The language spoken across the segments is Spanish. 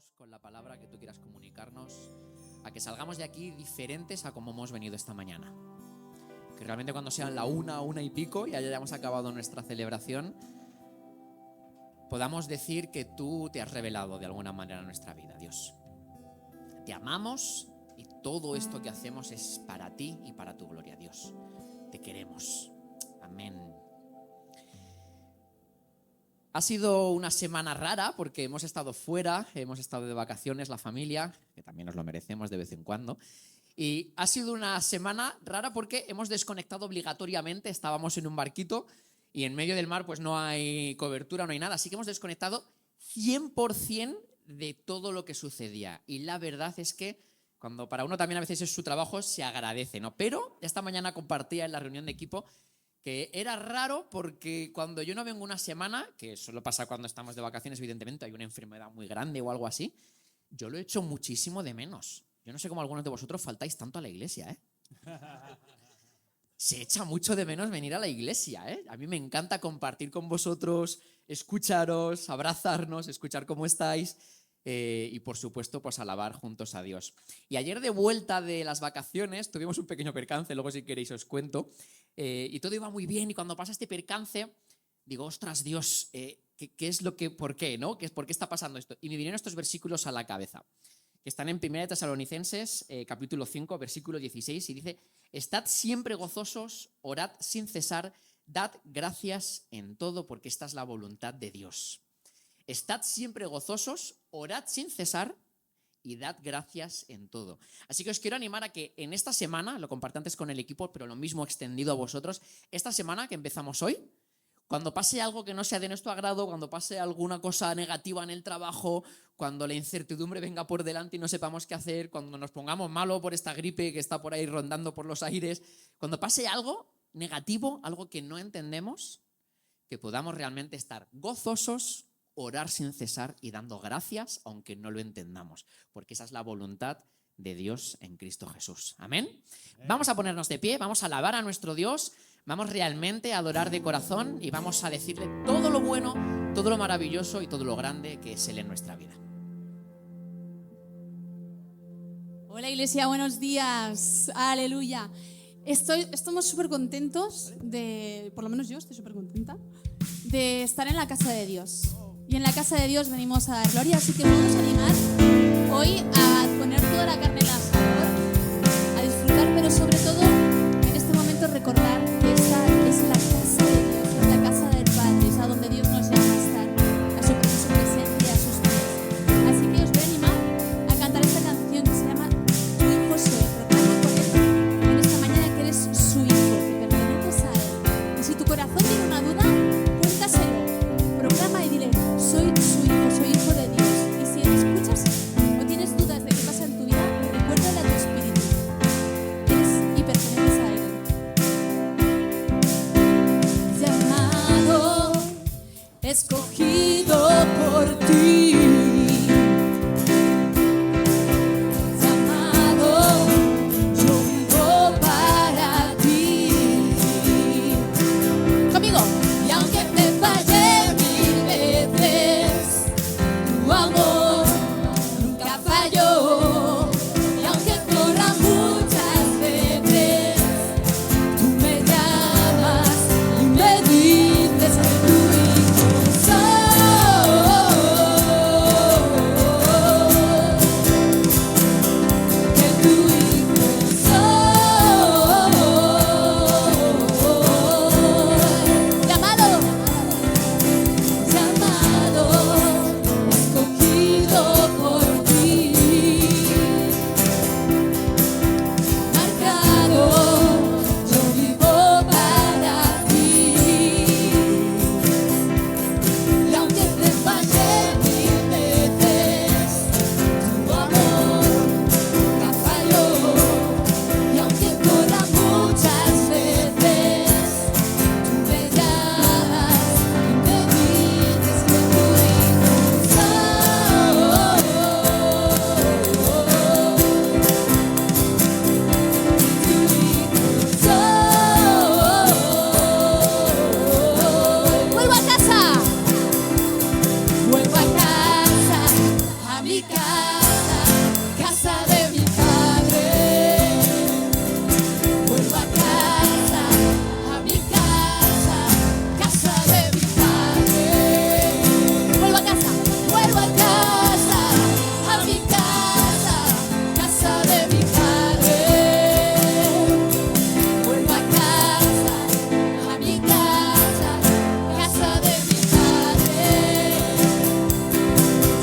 Dios con la palabra que tú quieras comunicarnos, a que salgamos de aquí diferentes a como hemos venido esta mañana. Que realmente cuando sean la una y pico y hayamos acabado nuestra celebración, podamos decir que tú te has revelado de alguna manera en nuestra vida, Dios. Te amamos y todo esto que hacemos es para ti y para tu gloria, Dios. Te queremos. Amén. Ha sido una semana rara porque hemos estado fuera, hemos estado de vacaciones la familia, que también nos lo merecemos de vez en cuando. Y ha sido una semana rara porque hemos desconectado obligatoriamente, estábamos en un barquito y en medio del mar pues no hay cobertura, no hay nada, así que hemos desconectado 100% de todo lo que sucedía. Y la verdad es que cuando para uno también a veces es su trabajo, se agradece, ¿no? Pero esta mañana compartía en la reunión de equipo que era raro porque cuando yo no vengo una semana, que suele pasar cuando estamos de vacaciones, evidentemente hay una enfermedad muy grande o algo así, yo lo echo muchísimo de menos. Yo no sé cómo algunos de vosotros faltáis tanto a la iglesia, ¿eh? Se echa mucho de menos venir a la iglesia, ¿eh? A mí me encanta compartir con vosotros, escucharos, abrazarnos, escuchar cómo estáis y por supuesto pues alabar juntos a Dios. Y ayer de vuelta de las vacaciones tuvimos un pequeño percance, luego si queréis os cuento, y todo iba muy bien y cuando pasa este percance digo, ostras Dios, ¿qué es lo que, por qué, ¿no? ¿Por qué está pasando esto? Y me vinieron estos versículos a la cabeza, que están en 1 Tesalonicenses, capítulo 5, versículo 16, y dice: estad siempre gozosos, orad sin cesar, dad gracias en todo, porque esta es la voluntad de Dios. Estad siempre gozosos, orad sin cesar y dad gracias en todo. Así que os quiero animar a que en esta semana, lo compartí antes con el equipo, pero lo mismo extendido a vosotros, esta semana que empezamos hoy, cuando pase algo que no sea de nuestro agrado, cuando pase alguna cosa negativa en el trabajo, cuando la incertidumbre venga por delante y no sepamos qué hacer, cuando nos pongamos malo por esta gripe que está por ahí rondando por los aires, cuando pase algo negativo, algo que no entendemos, que podamos realmente estar gozosos, orar sin cesar y dando gracias aunque no lo entendamos, porque esa es la voluntad de Dios en Cristo Jesús. ¿Amén? Vamos a ponernos de pie, vamos a alabar a nuestro Dios, vamos realmente a adorar de corazón y vamos a decirle todo lo bueno, todo lo maravilloso y todo lo grande que es Él en nuestra vida. Hola iglesia, buenos días, aleluya. Estamos súper contentos por lo menos yo estoy súper contenta de estar en la casa de Dios. Y en la casa de Dios venimos a dar gloria, así que vamos a animar hoy a poner toda la carne en el asador, a disfrutar, pero sobre todo en este momento recordar que esta es la casa de Dios, es la casa del Padre, es a donde Dios nos llama a estar, a su presencia, a sus pies. Así que os voy a animar a cantar esta canción que se llama Tu hijo soy. Proclama con él en esta mañana que eres su hijo, que perteneces a él. Y si tu corazón tiene una duda, cuéntaselo, proclama y dile: soy su hijo, soy hijo de Dios. Y si escuchas o tienes dudas de qué pasa en tu vida, recuérdale a tu espíritu: eres y perteneces a él. Llamado, escogido por ti. Llamado, yo vivo para ti. Conmigo. Y aunque me falle mil veces, tu amor nunca falló. Y aunque corra muchas veces, tú me llamas y me dices que tu hijo soy. Que tu hijo soy. Llamado, escogido por ti, marcado, yo vivo para ti. Y aunque te falle mil veces, tu amor nunca falló. Y aunque corra muchas veces, tú me llamas y me dices que tu hijo soy. mi casa, casa de mi Padre. Vuelvo a casa, a mi casa, casa de mi Padre. Vuelvo a casa, vuelvo a casa, a mi casa, casa de mi Padre. Vuelvo a casa, a mi casa, casa de mi Padre.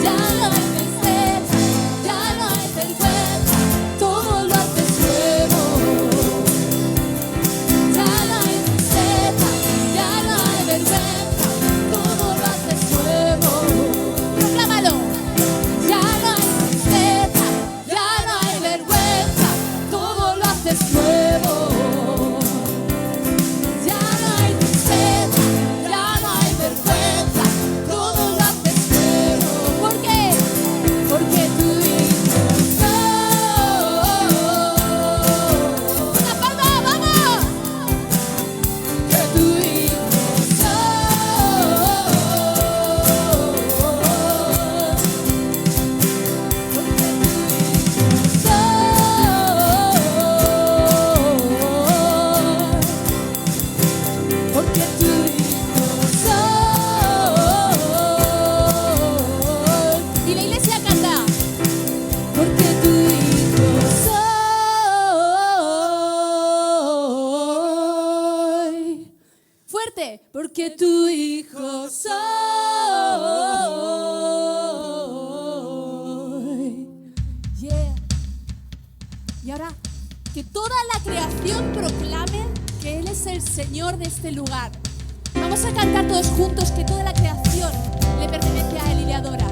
Ya no hay tristeza, ya no hay vergüenza, todo lo haces nuevo. Ya no hay tristeza, ya no hay vergüenza, todo lo haces nuevo. Proclámalo. Ya no hay tristeza, ya no hay vergüenza, todo lo haces nuevo. Ya no hay tristeza, ya no hay vergüenza, todo lo haces nuevo. ¿Por qué? Porque tu hijo soy. Una palma, vamos. Que tu hijo soy. Porque tu hijo soy. Y la iglesia canta. Porque tu hijo soy. Fuerte. Porque tu hijo soy. Yeah. Y ahora, que toda la creación proclame que Él es el Señor de este lugar. Vamos a cantar todos juntos que toda la creación le pertenece a Él y le adora.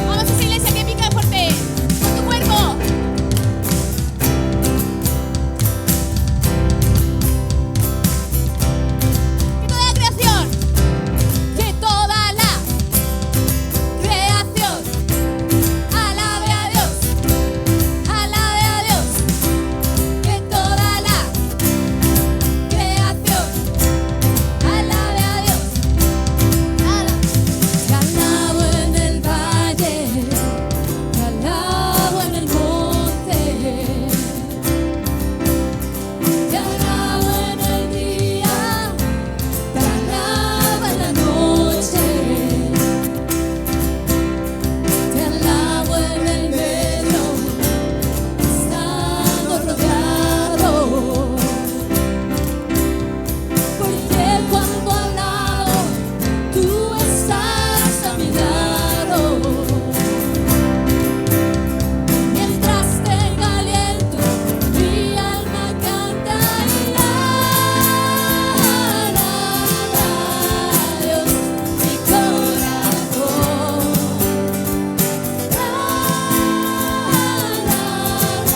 Vamos a esa iglesia que pica fuerte, con tu cuerpo. Que toda la creación, que toda la creación alabe a Dios, alabe a Dios. Que toda la creación alabe a Dios. Te alabo en el valle, te alabo en el monte, te alabo en el día, te alabo en la noche, te alabo en el medio, estando rodeado. Porque cuando alabo, tú estás a mi lado. Mientras tenga aliento, mi alma canta y alaba a Dios, mi corazón. Alaba a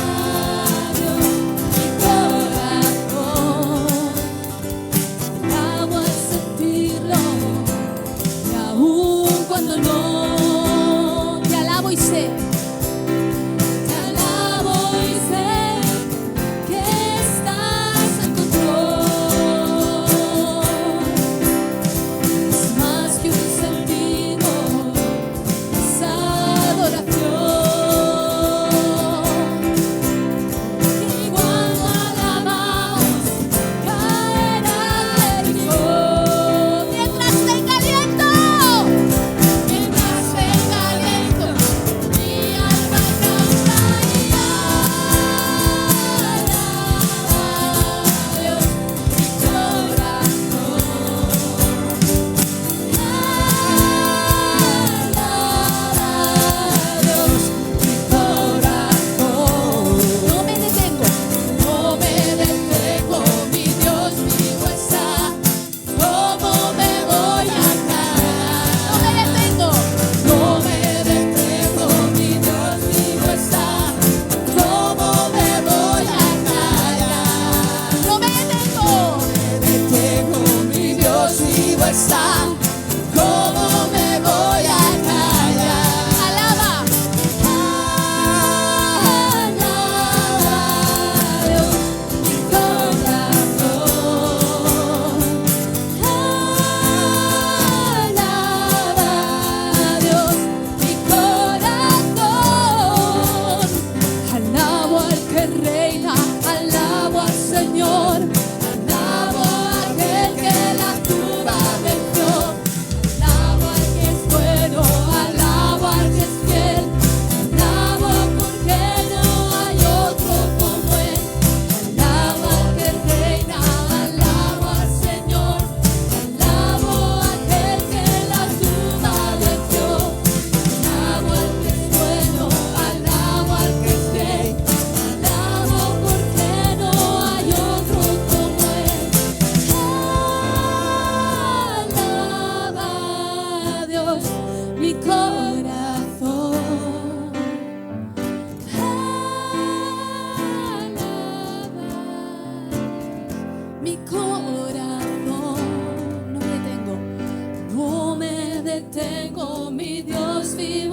Dios, mi corazón. Amo al sentirlo, y aún cuando no, te alabo y sé, que estás en control. Es más que un sentido, es adoración. Y cuando alabamos, caerá Jericó. Mientras tenga aliento, mi alma canta y alaba a Dios, mi corazón. Alaba a Dios, mi corazón. No me detengo, mi Dios vivo está. ¿Cómo me voy a callar? No me detengo, mi Dios vivo está. ¿Cómo me voy a callar? No me detengo, mi Dios vivo está. ¿Cómo me voy a callar? Alaba, alaba a Dios, mi corazón.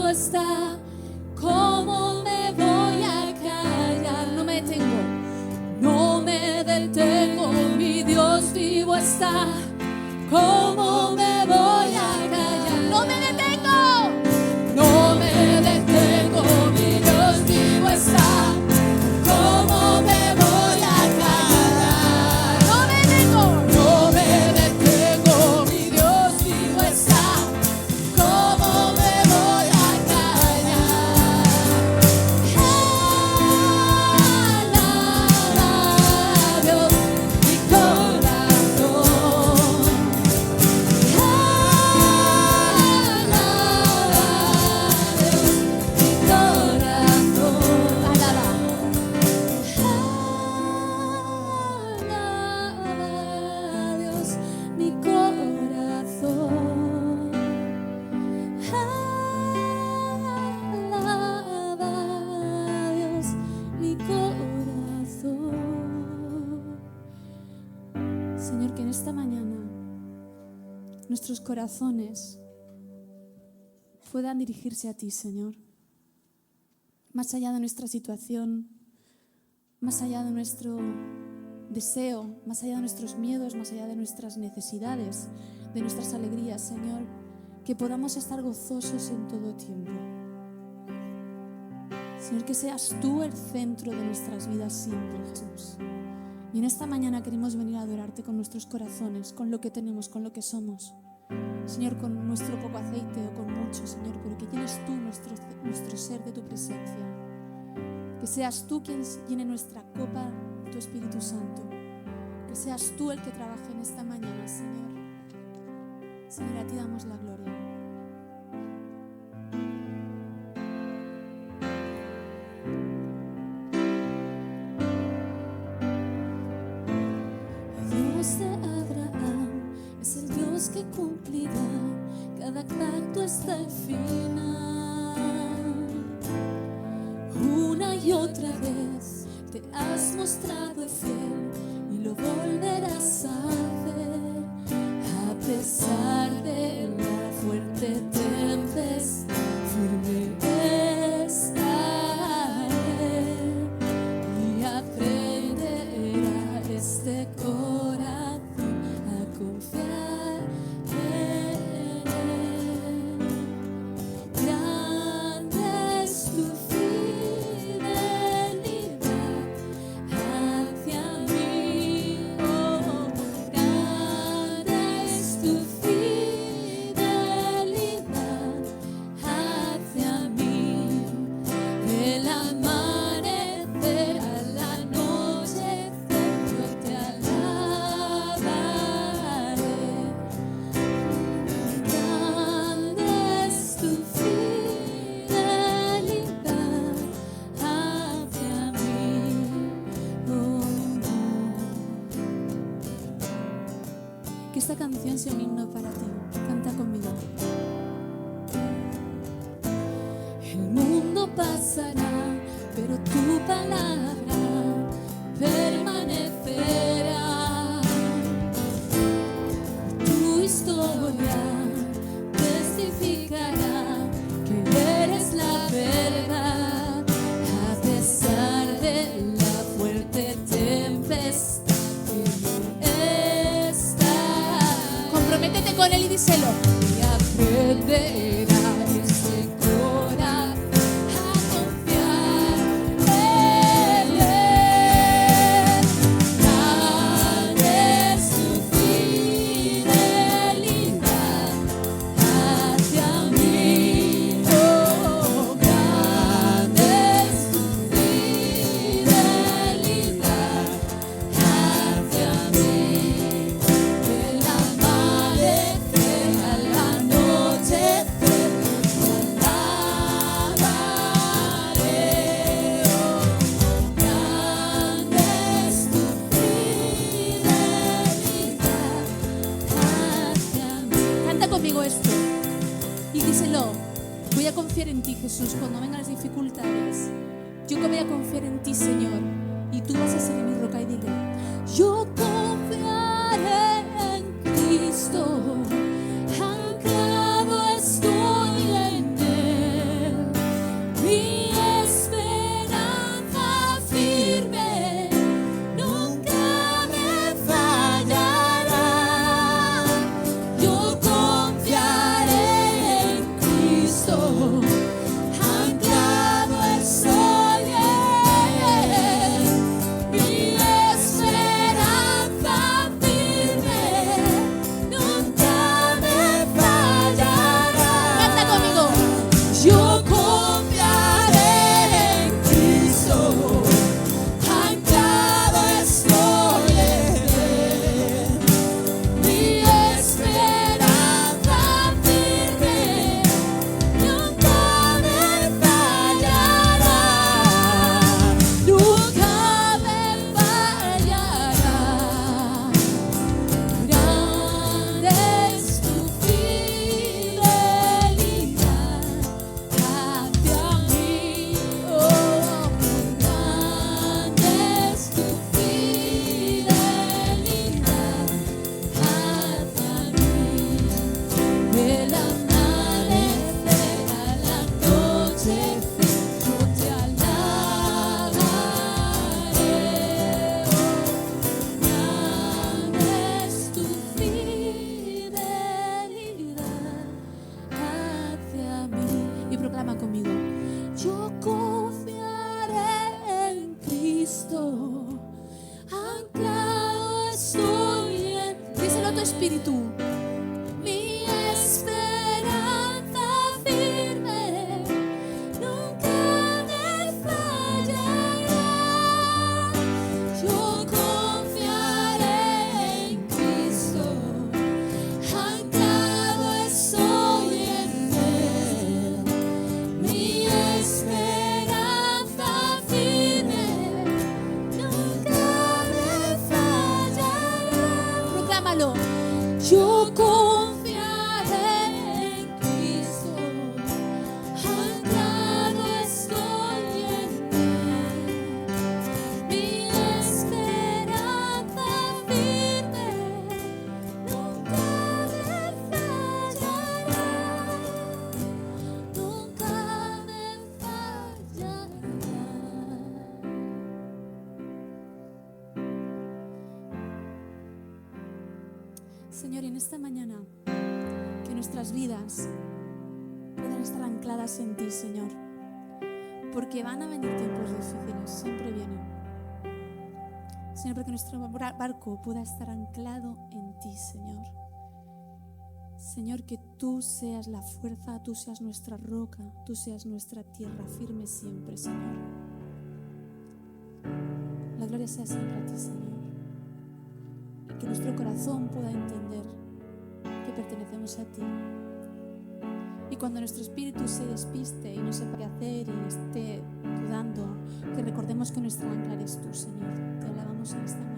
vivo está. ¿Cómo me voy a callar? No me detengo, no me detengo, mi Dios vivo está. ¿Cómo me voy a callar? No me detengo, no me detengo, mi Dios vivo está. ¿Cómo me voy a callar? No me detengo, no me detengo, mi Dios vivo está. ¿Cómo me voy a callar? Alaba a Dios mi corazón. Señor, que en esta mañana nuestros corazones puedan dirigirse a ti, Señor. Más allá de nuestra situación, más allá de nuestro deseo, más allá de nuestros miedos, más allá de nuestras necesidades, de nuestras alegrías, Señor, que podamos estar gozosos en todo tiempo. Señor, que seas tú el centro de nuestras vidas siempre, Jesús. Y en esta mañana queremos venir a adorarte con nuestros corazones, con lo que tenemos, con lo que somos. Señor, con nuestro poco aceite o con mucho, Señor, pero que llenes tú nuestro ser de tu presencia. Que seas tú quien llene nuestra copa de tu Espíritu Santo. Que seas tú el que trabaje en esta mañana, Señor. Señor, a ti damos la gloria. Dios de Abraham es el Dios que cumplirá cada pacto hasta el final. Una y otra vez te has mostrado fiel y lo volverás a hacer. A pesar de la fuerte tempestad, firme estaré y aprenderá este corazón a confiar en Él. Grande es tu fidelidad hacia mí, oh, grande es tu fidelidad hacia mí. Del amanecer al anochecer yo te alabaré. Grande es tu fidelidad hacia mí, oh. Que esta canción sea un himno para ti. Canta conmigo. El mundo pasará, pero tu palabra permanecerá. Tu historia testificará que eres la verdad. A pesar de la fuerte tempestad, firme está. Comprométete con Él y díselo. Y aprenderá este corazón a confiar en Él. Grande es tu fidelidad hacia mí, oh, grande es tu fidelidad hacia mí. Del amanecer al anochecer te alabaré, oh, grande es tu fidelidad hacia mí. Canta conmigo esto y díselo. Voy a confiar en ti, Jesús, cuando vengan las dificultades. Yo que voy a confiar en ti, Señor, y tú vas a ser mi roca. Y dile: yo confiaré en Cristo, anclado estoy en Él. espíritu. Mi esperanza firme nunca me fallará. Yo confiaré en Cristo, anclado estoy en Él. Mi esperanza firme nunca me fallará. Proclámalo. Yo confiaré en Cristo, anclado estoy en Él. Mi esperanza firme nunca me fallará, nunca me fallará. Señor, en esta mañana, que nuestras vidas puedan estar ancladas en ti, Señor, porque van a venir tiempos difíciles, siempre vienen. Señor, porque nuestro barco pueda estar anclado en ti, Señor. Señor, que tú seas la fuerza, tú seas nuestra roca, tú seas nuestra tierra firme siempre, Señor. La gloria sea siempre a ti, Señor. Y que nuestro corazón pueda entender que pertenecemos a ti. Y cuando nuestro espíritu se despiste y no sepa qué hacer y esté dudando, que recordemos que nuestra ancla eres tú, Señor. Te alabamos en esta mañana.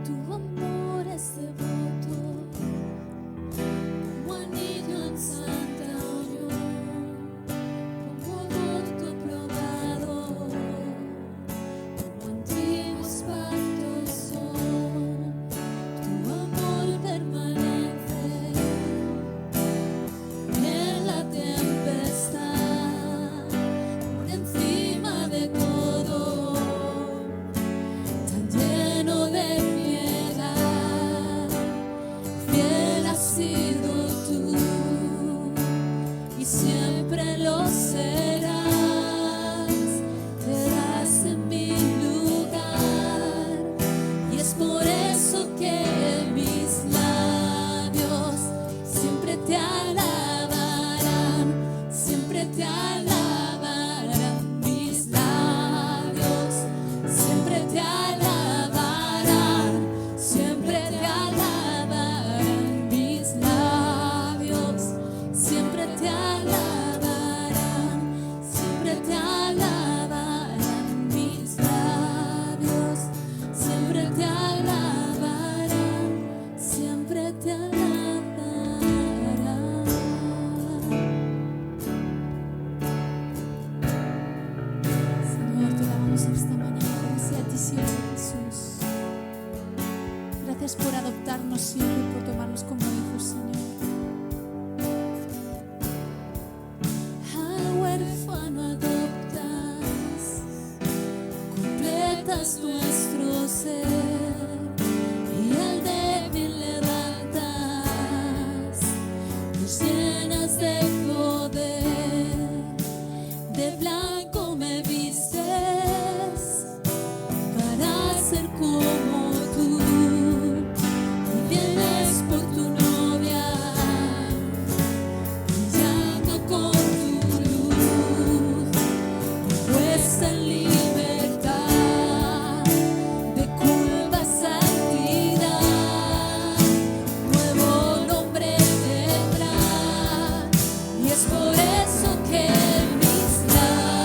Tu amor es devoto, como anillo en santa unión, como voto probado, como antiguos pactos son. Tu amor permanece en la tempestad, por encima de todo, tan lleno de piedad. Fiel has sido tú y siempre lo serás. Serás en mi lugar y es por eso que mis labios siempre te alabarán, siempre te alabarán. Mis labios siempre te alabarán, siempre te alabarán. Mis labios siempre te alabarán, siempre te alabarán. Mis labios siempre te alabarán, siempre te alabarán. Señor, te alabamos esta mañana. Gracias a ti siempre, Jesús. Gracias por adoptarnos siempre y por tomarnos como hijos, Señor. Al huérfano adoptas, completas nuestro ser, y al débil levantas, nos llenas de poder. De blanco me vistes para ser como tú, y vienes por tu novia, brillando con tu luz, puesta en libertad, de culpa santidad, nuevo nombre tendrás, y es por eso que mis labios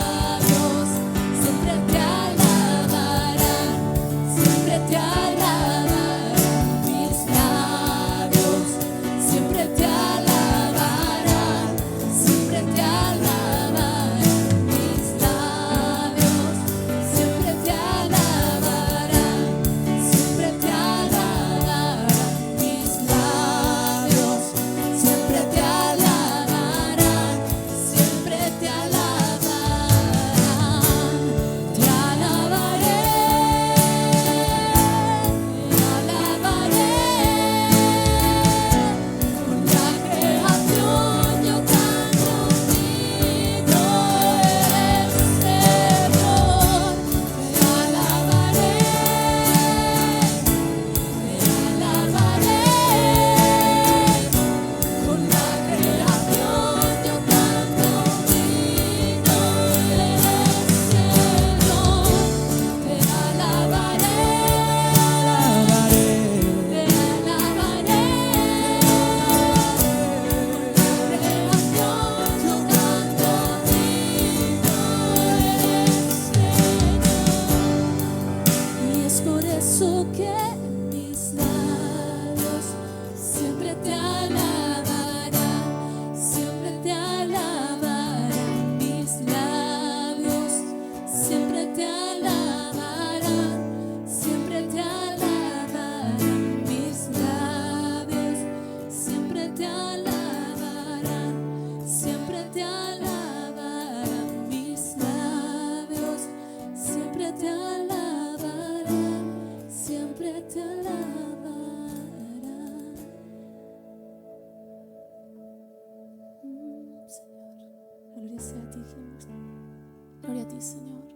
Gloria a ti, Señor.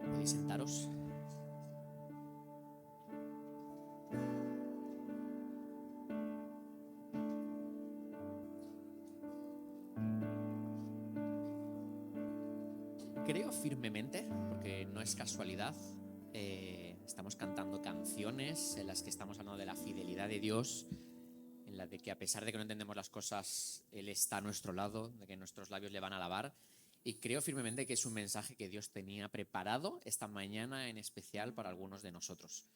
Podéis sentaros. Creo firmemente, porque no es casualidad, estamos cantando canciones en las que estamos hablando de la fidelidad de Dios, en la de que a pesar de que no entendemos las cosas, Él está a nuestro lado, de que nuestros labios le van a alabar. Y creo firmemente que es un mensaje que Dios tenía preparado esta mañana en especial para algunos de nosotros.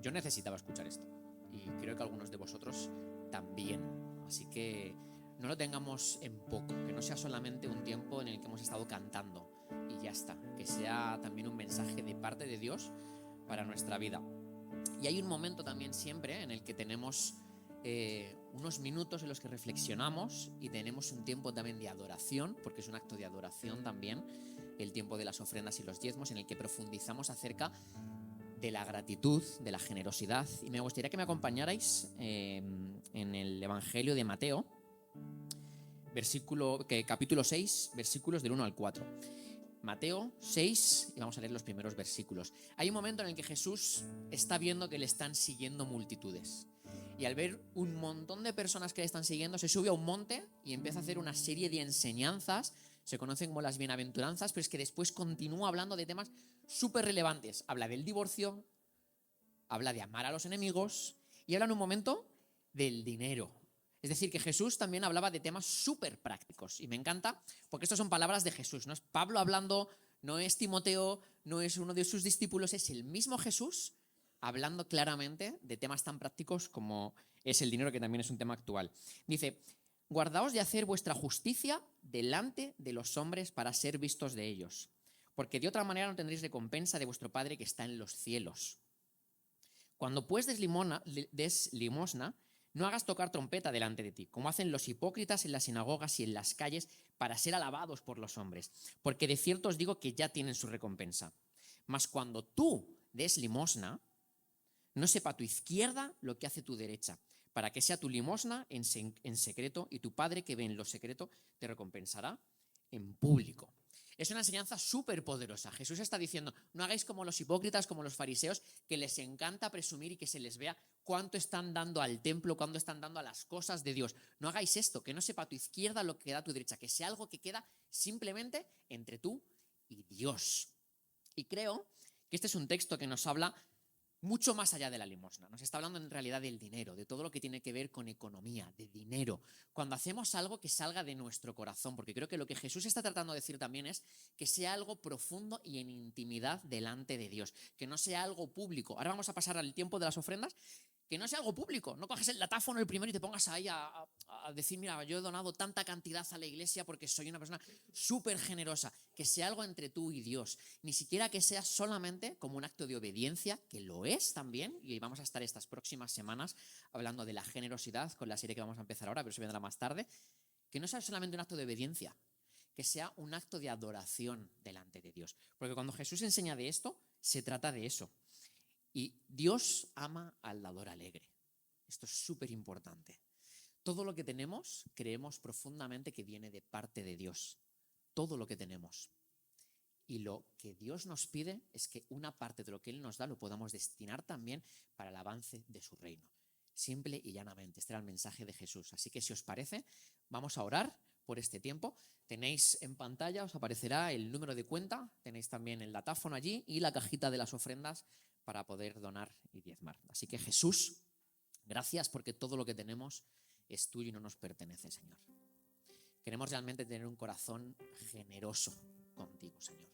Yo necesitaba escuchar esto y creo que algunos de vosotros también. Así que no lo tengamos en poco, que no sea solamente un tiempo en el que hemos estado cantando y ya está, que sea también un mensaje de parte de Dios para nuestra vida. Y hay un momento también siempre en el que tenemos unos minutos en los que reflexionamos y tenemos un tiempo también de adoración, porque es un acto de adoración también, el tiempo de las ofrendas y los diezmos, en el que profundizamos acerca de la gratitud, de la generosidad. Y me gustaría que me acompañarais en el Evangelio de Mateo, capítulo 6, versículos del 1 al 4. Mateo 6, y vamos a leer los primeros versículos. Hay un momento en el que Jesús está viendo que le están siguiendo multitudes. Y al ver un montón de personas que le están siguiendo, se sube a un monte y empieza a hacer una serie de enseñanzas. Se conocen como las bienaventuranzas, pero es que después continúa hablando de temas súper relevantes. Habla del divorcio, habla de amar a los enemigos y habla en un momento del dinero. Es decir, que Jesús también hablaba de temas súper prácticos. Y me encanta porque estas son palabras de Jesús. No es Pablo hablando, no es Timoteo, no es uno de sus discípulos, es el mismo Jesús hablando claramente de temas tan prácticos como es el dinero, que también es un tema actual. Dice: guardaos de hacer vuestra justicia delante de los hombres para ser vistos de ellos, porque de otra manera no tendréis recompensa de vuestro Padre que está en los cielos. Cuando pues des limosna, no hagas tocar trompeta delante de ti, como hacen los hipócritas en las sinagogas y en las calles, para ser alabados por los hombres, porque de cierto os digo que ya tienen su recompensa. Mas cuando tú des limosna, no sepa tu izquierda lo que hace tu derecha, para que sea tu limosna en secreto, y tu Padre que ve en lo secreto te recompensará en público. Es una enseñanza súper poderosa. Jesús está diciendo: no hagáis como los hipócritas, como los fariseos, que les encanta presumir y que se les vea cuánto están dando al templo, cuánto están dando a las cosas de Dios. No hagáis esto, que no sepa tu izquierda lo que da tu derecha, que sea algo que queda simplemente entre tú y Dios. Y creo que este es un texto que nos habla mucho más allá de la limosna. Nos está hablando en realidad del dinero, de todo lo que tiene que ver con economía, de dinero. Cuando hacemos algo que salga de nuestro corazón, porque creo que lo que Jesús está tratando de decir también es que sea algo profundo y en intimidad delante de Dios, que no sea algo público. Ahora vamos a pasar al tiempo de las ofrendas. Que no sea algo público, no coges el datáfono el primero y te pongas ahí a decir: mira, yo he donado tanta cantidad a la iglesia porque soy una persona súper generosa. Que sea algo entre tú y Dios, ni siquiera que sea solamente como un acto de obediencia, que lo es también, y vamos a estar estas próximas semanas hablando de la generosidad con la serie que vamos a empezar ahora, pero eso vendrá más tarde. Que no sea solamente un acto de obediencia, que sea un acto de adoración delante de Dios, porque cuando Jesús enseña de esto, se trata de eso. Y Dios ama al dador alegre. Esto es súper importante. Todo lo que tenemos, creemos profundamente que viene de parte de Dios. Todo lo que tenemos. Y lo que Dios nos pide es que una parte de lo que Él nos da lo podamos destinar también para el avance de su reino. Simple y llanamente. Este era el mensaje de Jesús. Así que si os parece, vamos a orar por este tiempo. Tenéis en pantalla, os aparecerá el número de cuenta, tenéis también el datáfono allí y la cajita de las ofrendas para poder donar y diezmar. Así que Jesús, gracias porque todo lo que tenemos es tuyo y no nos pertenece, Señor. Queremos realmente tener un corazón generoso contigo, Señor.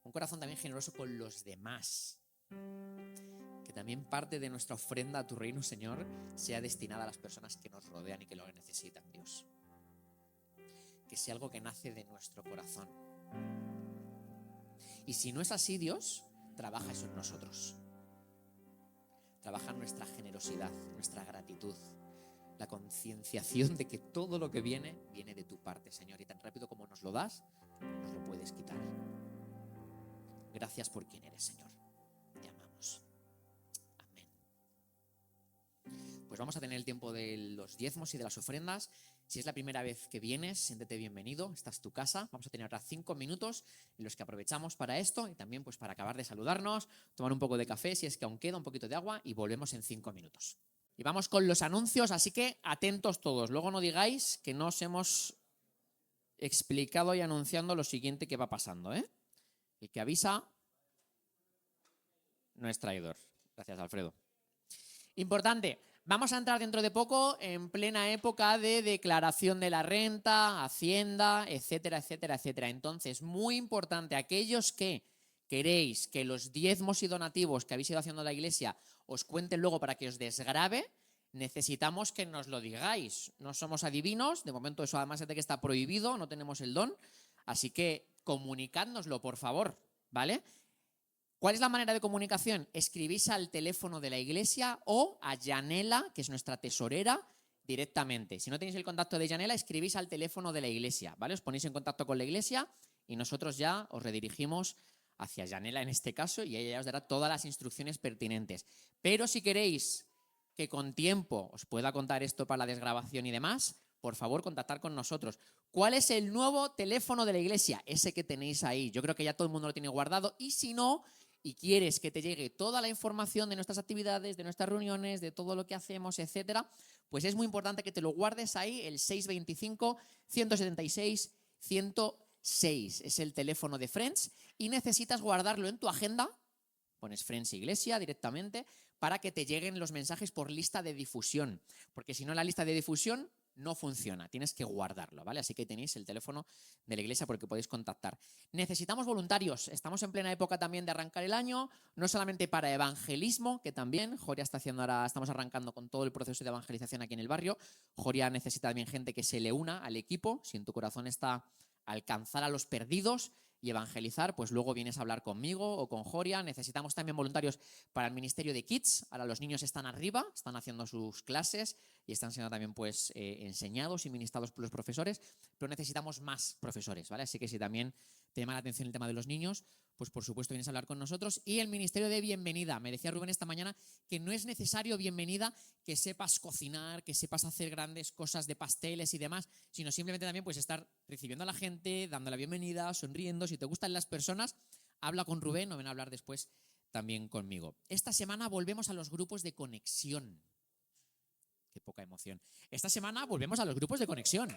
Un corazón también generoso con los demás. Que también parte de nuestra ofrenda a tu reino, Señor, sea destinada a las personas que nos rodean y que lo necesitan, Dios. Que sea algo que nace de nuestro corazón. Y si no es así, Dios, trabaja eso en nosotros. Trabaja nuestra generosidad, nuestra gratitud, la concienciación de que todo lo que viene, viene de tu parte, Señor. Y tan rápido como nos lo das, nos lo puedes quitar. Gracias por quien eres, Señor. Te amamos. Amén. Pues vamos a tener el tiempo de los diezmos y de las ofrendas. Si es la primera vez que vienes, siéntete bienvenido, esta es tu casa. Vamos a tener ahora 5 minutos en los que aprovechamos para esto y también pues para acabar de saludarnos, tomar un poco de café, si es que aún queda un poquito de agua, y volvemos en 5 minutos. Y vamos con los anuncios, así que atentos todos. Luego no digáis que no os hemos explicado y anunciando lo siguiente que va pasando, ¿eh? El que avisa no es traidor. Gracias, Alfredo. Importante. Vamos a entrar dentro de poco en plena época de declaración de la renta, Hacienda, etcétera, etcétera, etcétera. Entonces, muy importante, aquellos que queréis que los diezmos y donativos que habéis ido haciendo en la iglesia os cuenten luego para que os desgrabe, necesitamos que nos lo digáis. No somos adivinos, de momento eso además es de que está prohibido, no tenemos el don, así que comunicádnoslo, por favor, ¿vale? ¿Cuál es la manera de comunicación? Escribís al teléfono de la iglesia o a Yanela, que es nuestra tesorera, directamente. Si no tenéis el contacto de Yanela, escribís al teléfono de la iglesia, ¿vale? Os ponéis en contacto con la iglesia y nosotros ya os redirigimos hacia Yanela en este caso y ella ya os dará todas las instrucciones pertinentes. Pero si queréis que con tiempo os pueda contar esto para la desgrabación y demás, por favor, contactar con nosotros. ¿Cuál es el nuevo teléfono de la iglesia? Ese que tenéis ahí. Yo creo que ya todo el mundo lo tiene guardado y si no, y quieres que te llegue toda la información de nuestras actividades, de nuestras reuniones, de todo lo que hacemos, etcétera, pues es muy importante que te lo guardes ahí, el 625-176-106. Es el teléfono de Friends y necesitas guardarlo en tu agenda. Pones Friends Iglesia directamente para que te lleguen los mensajes por lista de difusión, porque si no la lista de difusión no funciona, tienes que guardarlo, ¿vale? Así que tenéis el teléfono de la iglesia porque podéis contactar. Necesitamos voluntarios, estamos en plena época también de arrancar el año, no solamente para evangelismo, que también Joria está haciendo ahora, estamos arrancando con todo el proceso de evangelización aquí en el barrio. Joria necesita también gente que se le una al equipo, si en tu corazón está alcanzar a los perdidos y evangelizar, pues luego vienes a hablar conmigo o con Joria. Necesitamos también voluntarios para el ministerio de Kids. Ahora los niños están arriba, están haciendo sus clases y están siendo también pues enseñados y ministrados por los profesores, pero necesitamos más profesores, ¿vale? Así que si también te llama la atención el tema de los niños, pues por supuesto vienes a hablar con nosotros. Y el ministerio de bienvenida. Me decía Rubén esta mañana que no es necesario, bienvenida, que sepas cocinar, que sepas hacer grandes cosas de pasteles y demás, sino simplemente también pues estar recibiendo a la gente, dando la bienvenida, sonriendo. Si te gustan las personas, habla con Rubén o ven a hablar después también conmigo. Esta semana volvemos a los grupos de conexión. Qué poca emoción. Esta semana volvemos a los grupos de conexión.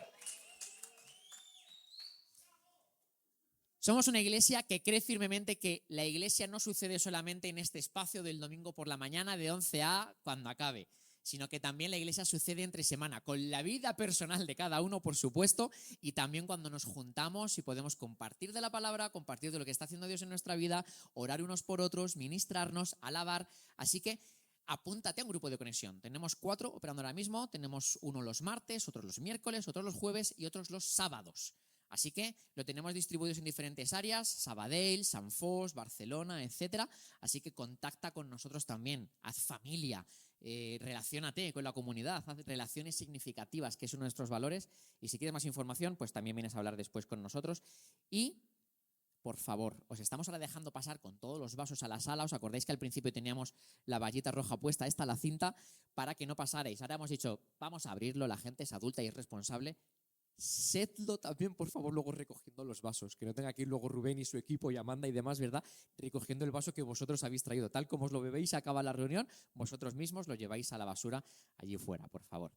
Somos una iglesia que cree firmemente que la iglesia no sucede solamente en este espacio del domingo por la mañana de 11 a cuando acabe, sino que también la iglesia sucede entre semana, con la vida personal de cada uno, por supuesto, y también cuando nos juntamos y podemos compartir de la palabra, compartir de lo que está haciendo Dios en nuestra vida, orar unos por otros, ministrarnos, alabar. Así que apúntate a un grupo de conexión. Tenemos 4 operando ahora mismo, tenemos uno los martes, otros los miércoles, otros los jueves y otros los sábados. Así que lo tenemos distribuidos en diferentes áreas, Sabadell, Sant Fos, Barcelona, etcétera. Así que contacta con nosotros también, haz familia, relaciónate con la comunidad, haz relaciones significativas, que es uno de nuestros valores. Y si quieres más información, pues también vienes a hablar después con nosotros. Y, por favor, os estamos ahora dejando pasar con todos los vasos a la sala. ¿Os acordáis que al principio teníamos la vallita roja puesta, esta la cinta, para que no pasarais? Ahora hemos dicho, vamos a abrirlo, la gente es adulta y es responsable. Sedlo también, por favor, luego recogiendo los vasos, que no tenga que ir luego Rubén y su equipo y Amanda y demás, ¿verdad? Recogiendo el vaso que vosotros habéis traído. Tal como os lo bebéis, acaba la reunión, vosotros mismos lo lleváis a la basura allí fuera, por favor.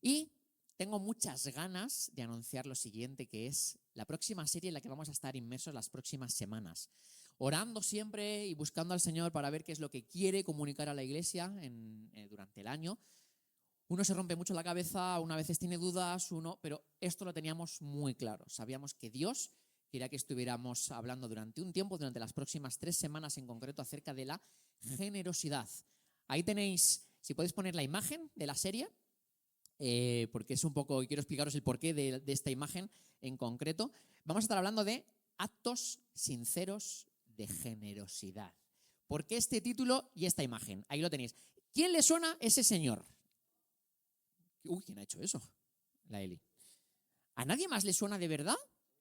Y tengo muchas ganas de anunciar lo siguiente, que es la próxima serie en la que vamos a estar inmersos las próximas semanas. Orando siempre y buscando al Señor para ver qué es lo que quiere comunicar a la iglesia durante el año. Uno se rompe mucho la cabeza, una veces tiene dudas, pero esto lo teníamos muy claro. Sabíamos que Dios quería que estuviéramos hablando durante un tiempo, durante las próximas 3 semanas en concreto, acerca de la generosidad. Ahí tenéis, si podéis poner la imagen de la serie, porque es un poco, y quiero explicaros el porqué de esta imagen en concreto. Vamos a estar hablando de actos sinceros de generosidad. ¿Por qué este título y esta imagen? Ahí lo tenéis. ¿Quién le suena ese señor? Uy, ¿quién ha hecho eso? La Eli. ¿A nadie más le suena de verdad?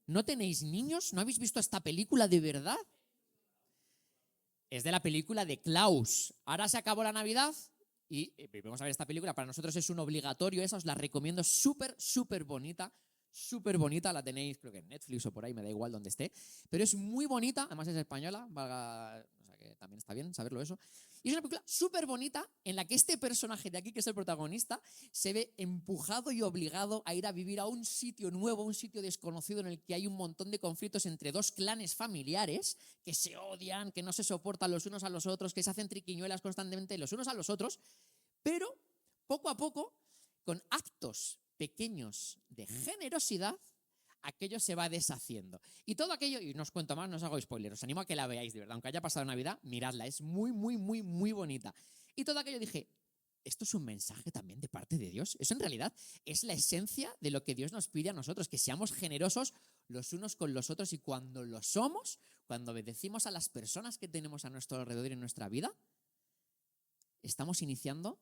¿No tenéis niños? ¿No habéis visto esta película de verdad? Es de la película de Klaus. Ahora se acabó la Navidad y vamos a ver esta película. Para nosotros es un obligatorio, esa os la recomiendo. Súper, súper bonita. Súper bonita, la tenéis creo que en Netflix o por ahí, me da igual donde esté. Pero es muy bonita, además es española, o sea que también está bien saberlo eso. Y es una película súper bonita en la que este personaje de aquí, que es el protagonista, se ve empujado y obligado a ir a vivir a un sitio nuevo, un sitio desconocido en el que hay un montón de conflictos entre dos clanes familiares que se odian, que no se soportan los unos a los otros, que se hacen triquiñuelas constantemente los unos a los otros, pero poco a poco, con actos pequeños de generosidad, aquello se va deshaciendo. Y todo aquello, y no os cuento más, no os hago spoiler, os animo a que la veáis, de verdad, aunque haya pasado Navidad, miradla, es muy, muy, muy, muy bonita. Y todo aquello dije, esto es un mensaje también de parte de Dios. Eso en realidad es la esencia de lo que Dios nos pide a nosotros, que seamos generosos los unos con los otros, y cuando lo somos, cuando obedecimos a las personas que tenemos a nuestro alrededor y en nuestra vida, estamos iniciando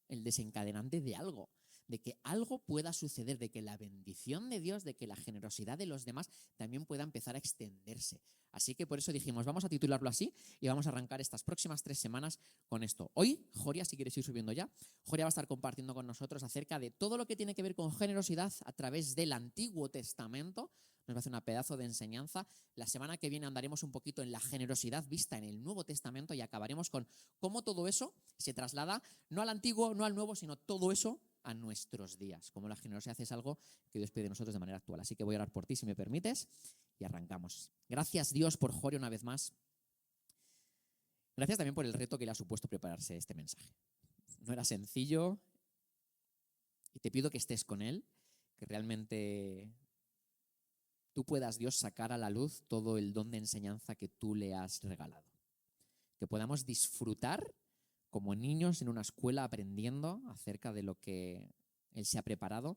el desencadenante de algo, de que algo pueda suceder, de que la bendición de Dios, de que la generosidad de los demás también pueda empezar a extenderse. Así que por eso dijimos, vamos a titularlo así y vamos a arrancar estas próximas 3 semanas con esto. Hoy, Joria, si quieres ir subiendo ya, Joria va a estar compartiendo con nosotros acerca de todo lo que tiene que ver con generosidad a través del Antiguo Testamento. Nos va a hacer una pedazo de enseñanza. La semana que viene andaremos un poquito en la generosidad vista en el Nuevo Testamento y acabaremos con cómo todo eso se traslada no al Antiguo, no al Nuevo, sino todo eso a nuestros días. Cómo la generosidad es algo que Dios pide de nosotros de manera actual. Así que voy a orar por ti, si me permites, y arrancamos. Gracias, Dios, por Joria una vez más. Gracias también por el reto que le ha supuesto prepararse este mensaje. No era sencillo y te pido que estés con él, que realmente tú puedas, Dios, sacar a la luz todo el don de enseñanza que tú le has regalado. Que podamos disfrutar como niños en una escuela aprendiendo acerca de lo que Él se ha preparado,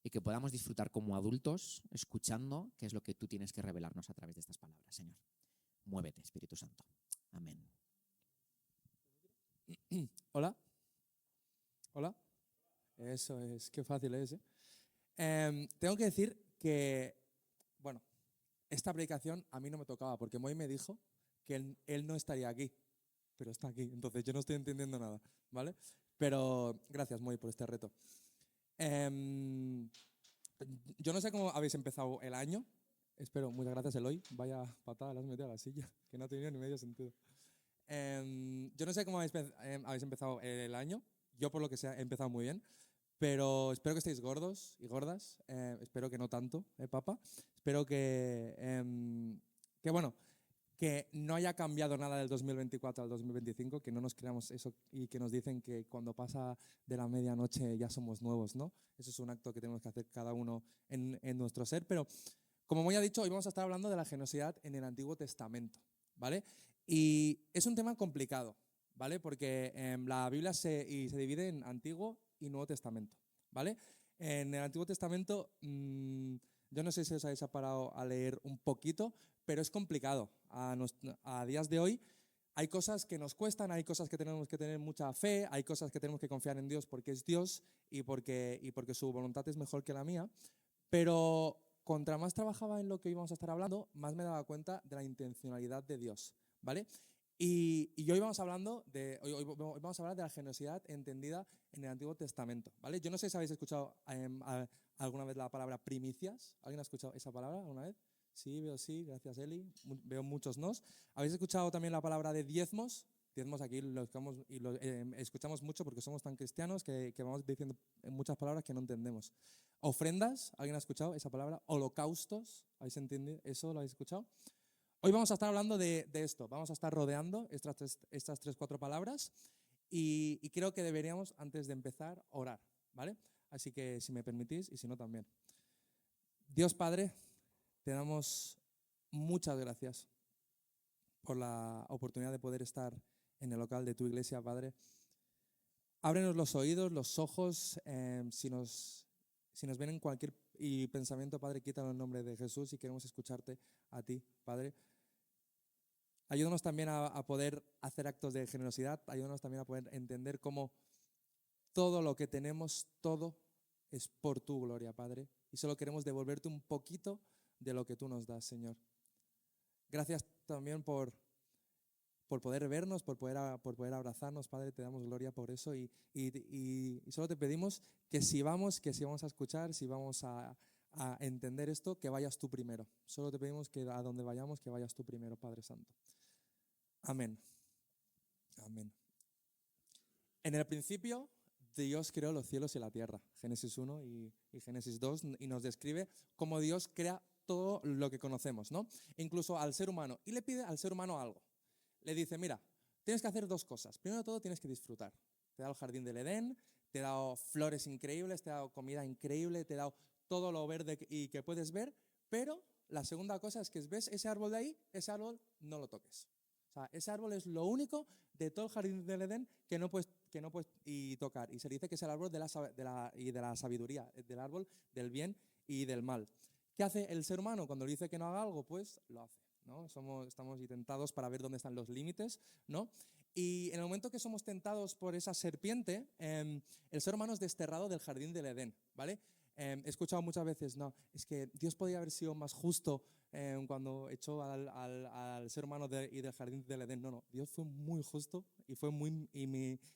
y que podamos disfrutar como adultos escuchando qué es lo que tú tienes que revelarnos a través de estas palabras. Señor, muévete, Espíritu Santo. Amén. Hola. Hola. Eso es, qué fácil es, ¿eh? Tengo que decir que, bueno, esta predicación a mí no me tocaba, porque Moy me dijo que él no estaría aquí, pero está aquí, entonces yo no estoy entendiendo nada, ¿vale? Pero gracias, Moy, por este reto. Yo no sé cómo habéis empezado el año. Espero, muchas gracias, Eloy. Vaya patada le has metido a la silla, que no ha tenido ni medio sentido. Yo no sé cómo habéis empezado el año. Yo, por lo que sea, he empezado muy bien. Pero espero que estéis gordos y gordas. Espero que no tanto, papá. Espero bueno, que no haya cambiado nada del 2024 al 2025, que no nos creamos eso y que nos dicen que cuando pasa de la medianoche ya somos nuevos, ¿no? Eso es un acto que tenemos que hacer cada uno en nuestro ser. Pero, como Moy ha dicho, hoy vamos a estar hablando de la generosidad en el Antiguo Testamento, ¿vale? Y es un tema complicado, ¿vale? Porque la Biblia se divide en Antiguo y Nuevo Testamento, ¿vale? En el Antiguo Testamento, yo no sé si os habéis parado a leer un poquito, pero es complicado. A días de hoy hay cosas que nos cuestan, hay cosas que tenemos que tener mucha fe, hay cosas que tenemos que confiar en Dios porque es Dios y porque su voluntad es mejor que la mía, pero contra más trabajaba en lo que íbamos a estar hablando, más me daba cuenta de la intencionalidad de Dios, ¿vale? Y hoy vamos a hablar de la generosidad entendida en el Antiguo Testamento, ¿vale? Yo no sé si habéis escuchado alguna vez la palabra primicias. ¿Alguien ha escuchado esa palabra alguna vez? Sí, veo sí, gracias Eli. Veo muchos nos. ¿Habéis escuchado también la palabra de diezmos? Diezmos aquí lo escuchamos mucho porque somos tan cristianos que vamos diciendo muchas palabras que no entendemos. Ofrendas, ¿alguien ha escuchado esa palabra? Holocaustos, ¿habéis entendido? ¿Eso lo habéis escuchado? Hoy vamos a estar hablando de esto, vamos a estar rodeando estas 3-4 palabras y creo que deberíamos, antes de empezar, orar, ¿vale? Así que si me permitís y si no también. Dios Padre, te damos muchas gracias por la oportunidad de poder estar en el local de tu iglesia, Padre. Ábrenos los oídos, los ojos, si nos viene cualquier pensamiento, Padre, quítalo en nombre de Jesús y queremos escucharte a ti, Padre. Ayúdanos también a poder hacer actos de generosidad, ayúdanos también a poder entender cómo todo lo que tenemos, todo es por tu gloria, Padre. Y solo queremos devolverte un poquito de lo que tú nos das, Señor. Gracias también por poder vernos, por poder abrazarnos, Padre, te damos gloria por eso y solo te pedimos que si vamos a escuchar, si vamos a entender esto, que vayas tú primero. Solo te pedimos que a donde vayamos, que vayas tú primero, Padre Santo. Amén. Amén. En el principio, Dios creó los cielos y la tierra, Génesis 1 y Génesis 2, y nos describe cómo Dios crea todo lo que conocemos, ¿no? Incluso al ser humano, y le pide al ser humano algo. Le dice, mira, tienes que hacer dos cosas. Primero de todo, tienes que disfrutar. Te he dado el jardín del Edén, te he dado flores increíbles, te he dado comida increíble, te he dado todo lo verde y que puedes ver, pero la segunda cosa es que ves ese árbol de ahí, ese árbol no lo toques. O sea, ese árbol es lo único de todo el jardín del Edén que no puedes tocar. Y se dice que es el árbol de la sabiduría, del árbol del bien y del mal. ¿Qué hace el ser humano cuando le dice que no haga algo? Pues lo hace, ¿no? Estamos tentados para ver dónde están los límites, ¿no? Y en el momento que somos tentados por esa serpiente, el ser humano es desterrado del jardín del Edén, ¿vale? He escuchado muchas veces, no, es que Dios podría haber sido más justo cuando echó al ser humano y del jardín del Edén. No, Dios fue muy justo y fue muy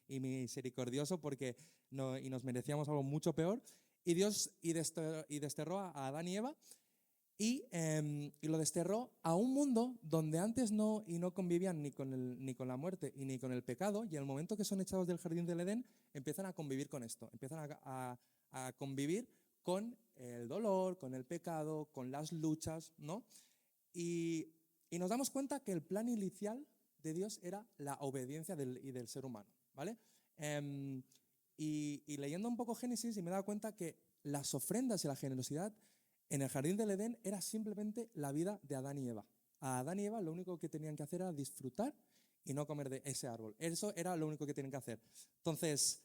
misericordioso porque nos merecíamos algo mucho peor. Y Dios desterró a Adán y Eva y lo desterró a un mundo donde antes no convivían ni con la muerte y ni con el pecado, y en el momento que son echados del jardín del Edén empiezan a convivir con esto, empiezan a convivir con el dolor, con el pecado, con las luchas, ¿no? Y nos damos cuenta que el plan inicial de Dios era la obediencia del ser humano, ¿vale? Y leyendo un poco Génesis y me he dado cuenta que las ofrendas y la generosidad en el jardín del Edén era simplemente la vida de Adán y Eva. A Adán y Eva lo único que tenían que hacer era disfrutar y no comer de ese árbol. Eso era lo único que tenían que hacer. Entonces,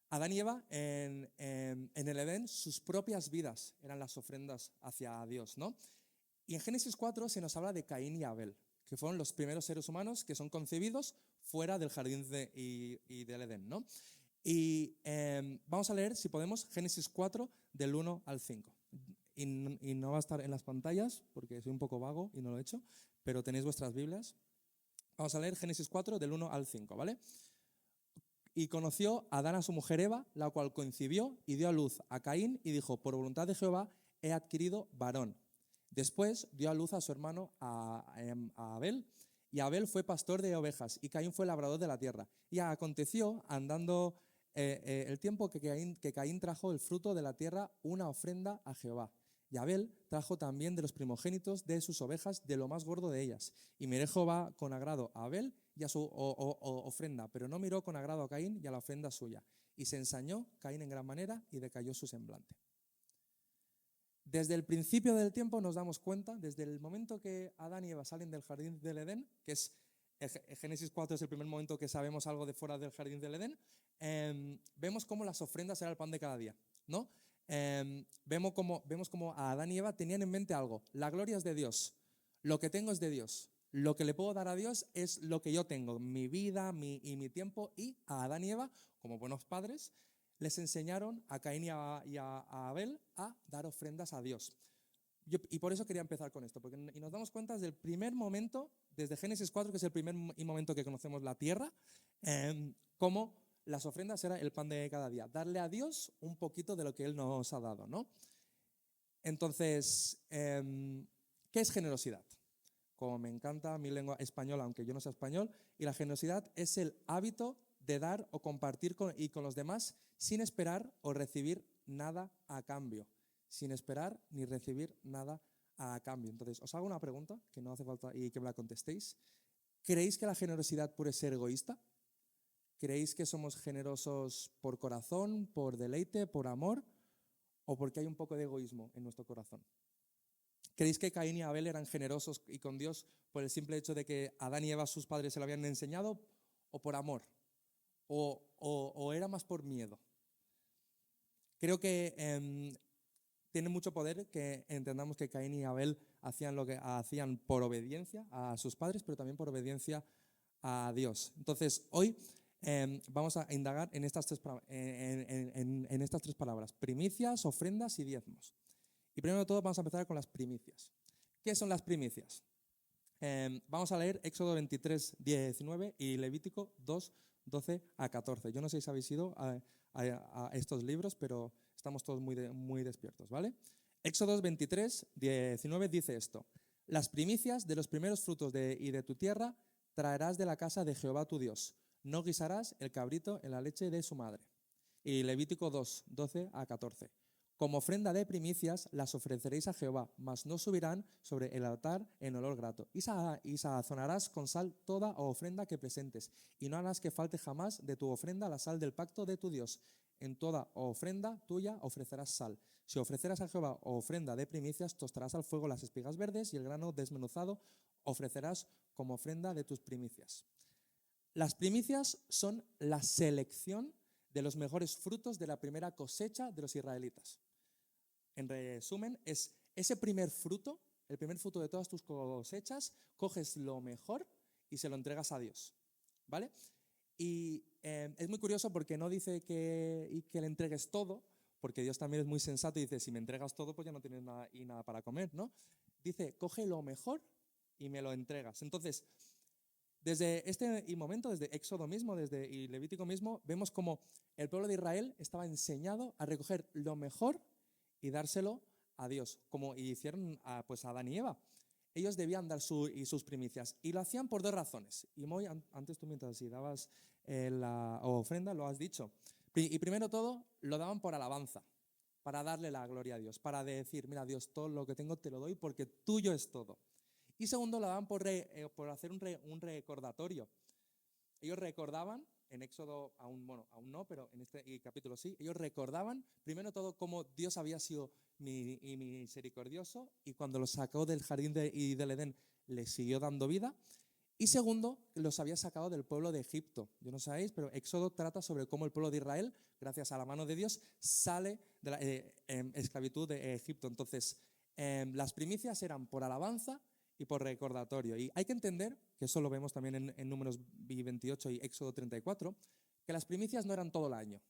Adán y Eva en el Edén, sus propias vidas eran las ofrendas hacia Dios, ¿no? Y en Génesis 4 se nos habla de Caín y Abel, que fueron los primeros seres humanos que son concebidos fuera del jardín y del Edén, ¿no? Y vamos a leer, si podemos, Génesis 4 del 1 al 5. Y no va a estar en las pantallas porque soy un poco vago y no lo he hecho, pero tenéis vuestras Biblias. Vamos a leer Génesis 4 del 1 al 5, ¿vale? Y conoció Adán a su mujer Eva, la cual concibió y dio a luz a Caín y dijo, por voluntad de Jehová he adquirido varón. Después dio a luz a su hermano a Abel, y Abel fue pastor de ovejas y Caín fue labrador de la tierra. Y aconteció, andando el tiempo, que Caín trajo el fruto de la tierra una ofrenda a Jehová. Y Abel trajo también de los primogénitos de sus ovejas, de lo más gordo de ellas. Y miró Jehová con agrado a Abel y a su ofrenda, pero no miró con agrado a Caín y a la ofrenda suya. Y se ensañó Caín en gran manera y decayó su semblante. Desde el principio del tiempo nos damos cuenta, desde el momento que Adán y Eva salen del jardín del Edén, que es Génesis 4 es el primer momento que sabemos algo de fuera del jardín del Edén, vemos cómo las ofrendas eran el pan de cada día, ¿no? Vemos como a Adán y Eva tenían en mente algo. La gloria es de Dios, lo que tengo es de Dios, lo que le puedo dar a Dios es lo que yo tengo, mi vida y mi tiempo. Y a Adán y Eva, como buenos padres, les enseñaron a Caín y a Abel a dar ofrendas a Dios. Y por eso quería empezar con esto, porque nos damos cuenta desde el primer momento, desde Génesis 4, que es el primer momento que conocemos la tierra, cómo las ofrendas era el pan de cada día, darle a Dios un poquito de lo que Él nos ha dado, ¿no? Entonces, ¿qué es generosidad? Como me encanta mi lengua española, aunque yo no sea español, y la generosidad es el hábito de dar o compartir con los demás sin esperar o recibir nada a cambio, sin esperar ni recibir nada a cambio. Entonces, os hago una pregunta que no hace falta y que me la contestéis. ¿Creéis que la generosidad puede ser egoísta? ¿Creéis que somos generosos por corazón, por deleite, por amor, o porque hay un poco de egoísmo en nuestro corazón? ¿Creéis que Caín y Abel eran generosos y con Dios por el simple hecho de que Adán y Eva, sus padres, se lo habían enseñado, o por amor? ¿O era más por miedo? Creo que tiene mucho poder que entendamos que Caín y Abel hacían lo que hacían por obediencia a sus padres, pero también por obediencia a Dios. Entonces, hoy vamos a indagar en estas tres palabras: primicias, ofrendas y diezmos. Y primero de todo vamos a empezar con las primicias. ¿Qué son las primicias? Vamos a leer Éxodo 23, 19 y Levítico 2, 12 a 14. Yo no sé si habéis ido a estos libros, pero estamos todos muy despiertos, ¿vale? Éxodo 23, 19 dice esto: las primicias de los primeros frutos y de tu tierra traerás de la casa de Jehová tu Dios. No guisarás el cabrito en la leche de su madre. Y Levítico 2, 12 a 14. Como ofrenda de primicias las ofreceréis a Jehová, mas no subirán sobre el altar en olor grato. Y sazonarás con sal toda ofrenda que presentes, y no harás que falte jamás de tu ofrenda la sal del pacto de tu Dios. En toda ofrenda tuya ofrecerás sal. Si ofrecerás a Jehová ofrenda de primicias, tostarás al fuego las espigas verdes y el grano desmenuzado ofrecerás como ofrenda de tus primicias. Las primicias son la selección de los mejores frutos de la primera cosecha de los israelitas. En resumen, es ese primer fruto, el primer fruto de todas tus cosechas, coges lo mejor y se lo entregas a Dios, ¿vale? Y es muy curioso porque no dice que le entregues todo, porque Dios también es muy sensato y dice, si me entregas todo, pues ya no tienes nada para comer, ¿no? Dice, coge lo mejor y me lo entregas. Entonces, desde este momento, desde Éxodo mismo, y Levítico mismo, vemos como el pueblo de Israel estaba enseñado a recoger lo mejor y dárselo a Dios, como hicieron a Adán y Eva. Ellos debían dar sus primicias y lo hacían por dos razones. Y Moy, antes tú mientras dabas la ofrenda lo has dicho. Y primero todo, lo daban por alabanza, para darle la gloria a Dios, para decir, mira Dios, todo lo que tengo te lo doy porque tuyo es todo. Y segundo, lo daban por hacer un recordatorio. Ellos recordaban, en Éxodo aún no, pero en este capítulo sí, ellos recordaban primero todo cómo Dios había sido misericordioso y cuando los sacó del jardín del Edén les siguió dando vida. Y segundo, los había sacado del pueblo de Egipto. Yo no sabéis, pero Éxodo trata sobre cómo el pueblo de Israel, gracias a la mano de Dios, sale de la esclavitud de Egipto. Entonces, las primicias eran por alabanza y por recordatorio. Y hay que entender, que eso lo vemos también en Números 28 y Éxodo 34, que las primicias no eran todo el año.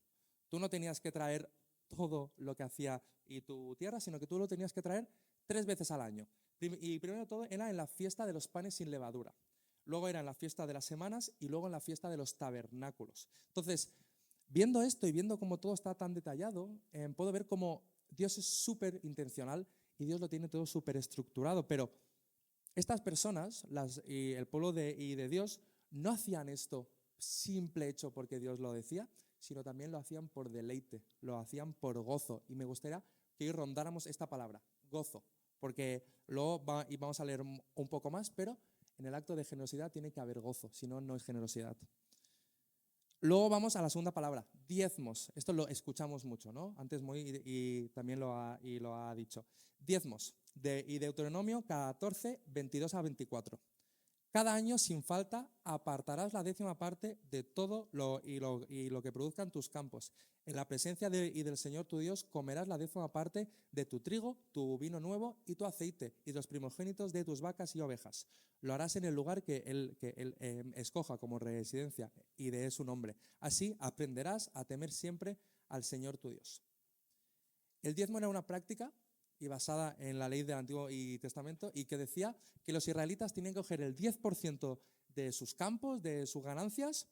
Tú no tenías que traer todo lo que hacía y tu tierra, sino que tú lo tenías que traer 3 veces al año. Y primero de todo era en la fiesta de los panes sin levadura. Luego era en la fiesta de las semanas y luego en la fiesta de los tabernáculos. Entonces, viendo esto y viendo cómo todo está tan detallado, puedo ver cómo Dios es súper intencional y Dios lo tiene todo súper estructurado, pero estas personas, y el pueblo de Dios, no hacían esto simple hecho porque Dios lo decía, sino también lo hacían por deleite, lo hacían por gozo. Y me gustaría que hoy rondáramos esta palabra, gozo, porque luego vamos a leer un poco más, pero en el acto de generosidad tiene que haber gozo, si no, no es generosidad. Luego vamos a la segunda palabra, diezmos. Esto lo escuchamos mucho, ¿no? Antes Moy y también lo ha dicho. Diezmos. Y Deuteronomio 14, 22 a 24. Cada año sin falta apartarás la 10ª parte de todo lo que produzcan tus campos. En la presencia del Señor tu Dios comerás la 10ª parte de tu trigo, tu vino nuevo y tu aceite y los primogénitos de tus vacas y ovejas. Lo harás en el lugar que él escoja como residencia y de su nombre. Así aprenderás a temer siempre al Señor tu Dios. El diezmo era una práctica y basada en la ley del Antiguo Testamento y que decía que los israelitas tenían que coger el 10% de sus campos, de sus ganancias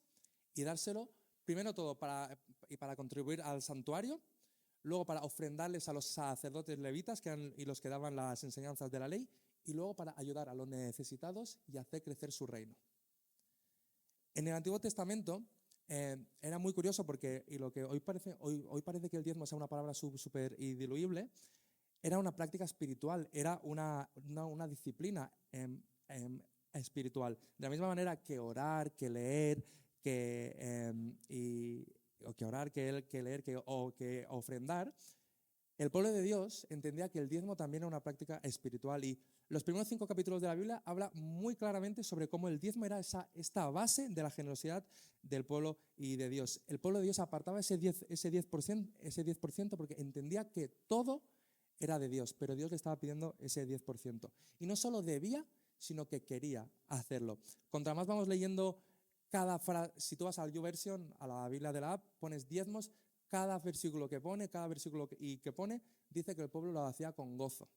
y dárselo primero todo para contribuir al santuario, luego para ofrendarles a los sacerdotes levitas y los que daban las enseñanzas de la ley y luego para ayudar a los necesitados y hacer crecer su reino. En el Antiguo Testamento era muy curioso porque, y lo que hoy parece que el diezmo sea una palabra súper indiluible, era una práctica espiritual, era una disciplina espiritual. De la misma manera que orar, que leer, que ofrendar, el pueblo de Dios entendía que el diezmo también era una práctica espiritual. Y los primeros 5 capítulos de la Biblia habla muy claramente sobre cómo el diezmo era esta base de la generosidad del pueblo y de Dios. El pueblo de Dios apartaba ese 10% porque entendía que todo era de Dios, pero Dios le estaba pidiendo ese 10%. Y no solo debía, sino que quería hacerlo. Contra más vamos leyendo cada frase, si tú vas al YouVersion, a la Biblia de la app, pones diezmos, cada versículo que pone, que pone, dice que el pueblo lo hacía con gozo.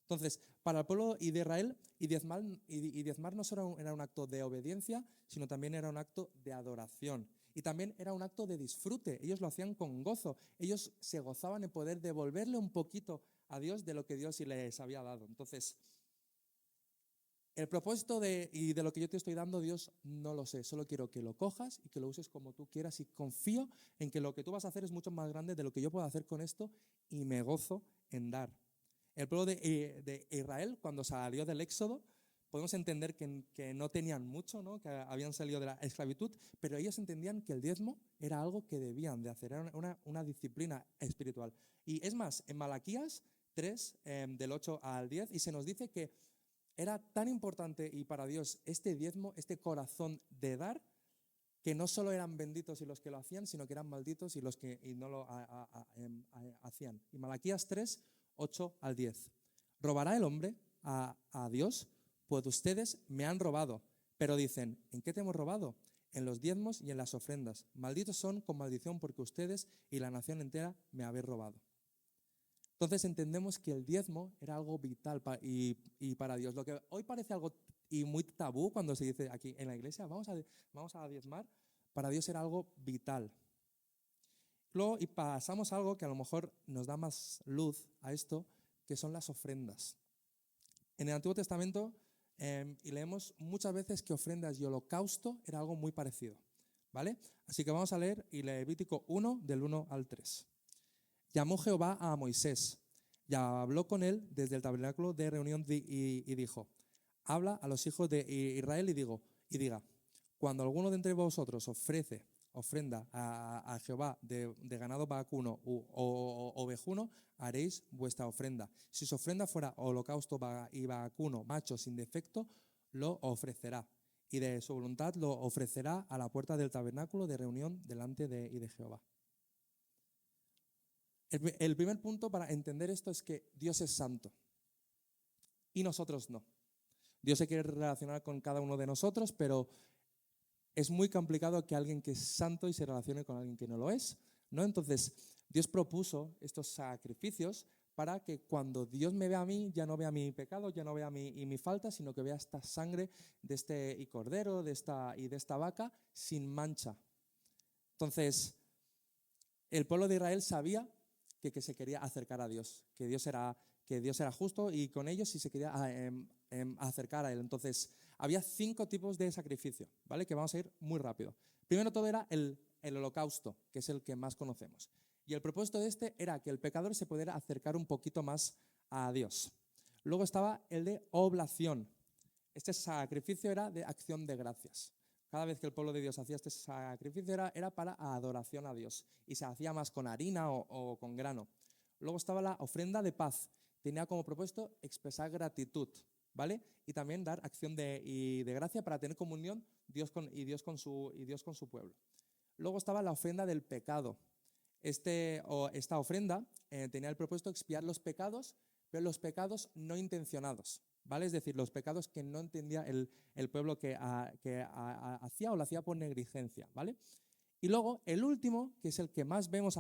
Entonces, para el pueblo de Israel, y diezmar no solo era un acto de obediencia, sino también era un acto de adoración. Y también era un acto de disfrute. Ellos lo hacían con gozo. Ellos se gozaban en poder devolverle un poquito a Dios de lo que Dios les había dado. Entonces, el propósito de lo que yo te estoy dando, Dios, no lo sé. Solo quiero que lo cojas y que lo uses como tú quieras. Y confío en que lo que tú vas a hacer es mucho más grande de lo que yo puedo hacer con esto. Y me gozo en dar. El pueblo de Israel, cuando salió del Éxodo, podemos entender que no tenían mucho, ¿no? Que habían salido de la esclavitud, pero ellos entendían que el diezmo era algo que debían de hacer, era una disciplina espiritual. Y es más, en Malaquías 3, del 8 al 10, y se nos dice que era tan importante y para Dios este diezmo, este corazón de dar, que no solo eran benditos y los que lo hacían, sino que eran malditos y los que no lo hacían. Y Malaquías 3, 8 al 10. ¿Robará el hombre a Dios? Pues ustedes me han robado. Pero dicen, ¿en qué te hemos robado? En los diezmos y en las ofrendas. Malditos son con maldición porque ustedes y la nación entera me habéis robado. Entonces entendemos que el diezmo era algo vital y para Dios. Lo que hoy parece algo y muy tabú cuando se dice aquí en la iglesia, vamos a diezmar, para Dios era algo vital. Luego, y pasamos a algo que a lo mejor nos da más luz a esto, que son las ofrendas. En el Antiguo Testamento, y leemos muchas veces que ofrendas y holocausto era algo muy parecido, ¿vale? Así que vamos a leer Levítico 1, del 1 al 3. Llamó Jehová a Moisés y habló con él desde el tabernáculo de reunión y dijo, habla a los hijos de Israel y diga, cuando alguno de entre vosotros ofrece ofrenda a Jehová de ganado vacuno o ovejuno, haréis vuestra ofrenda. Si su ofrenda fuera holocausto y vacuno, macho sin defecto, lo ofrecerá. Y de su voluntad lo ofrecerá a la puerta del tabernáculo de reunión delante de Jehová. El primer punto para entender esto es que Dios es santo y nosotros no. Dios se quiere relacionar con cada uno de nosotros, pero es muy complicado que alguien que es santo y se relacione con alguien que no lo es, ¿no? Entonces, Dios propuso estos sacrificios para que cuando Dios me vea a mí, ya no vea mi pecado, ya no vea mi falta, sino que vea esta sangre de este cordero de esta vaca sin mancha. Entonces, el pueblo de Israel sabía que se quería acercar a Dios, que Dios era justo y con ellos sí se quería acercar a Él. Entonces, había 5 tipos de sacrificio, ¿vale? Que vamos a ir muy rápido. Primero todo era el holocausto, que es el que más conocemos. Y el propósito de este era que el pecador se pudiera acercar un poquito más a Dios. Luego estaba el de oblación. Este sacrificio era de acción de gracias. Cada vez que el pueblo de Dios hacía este sacrificio era para adoración a Dios. Y se hacía más con harina o con grano. Luego estaba la ofrenda de paz. Tenía como propósito expresar gratitud, ¿vale? Y también dar acción de gracia para tener comunión Dios con su pueblo. Luego estaba la ofrenda del pecado. Esta ofrenda tenía el propósito de expiar los pecados, pero los pecados no intencionados, ¿vale? Es decir, los pecados que no entendía el pueblo que hacía o lo hacía por negligencia, ¿vale? Y luego el último, que es el que más vemos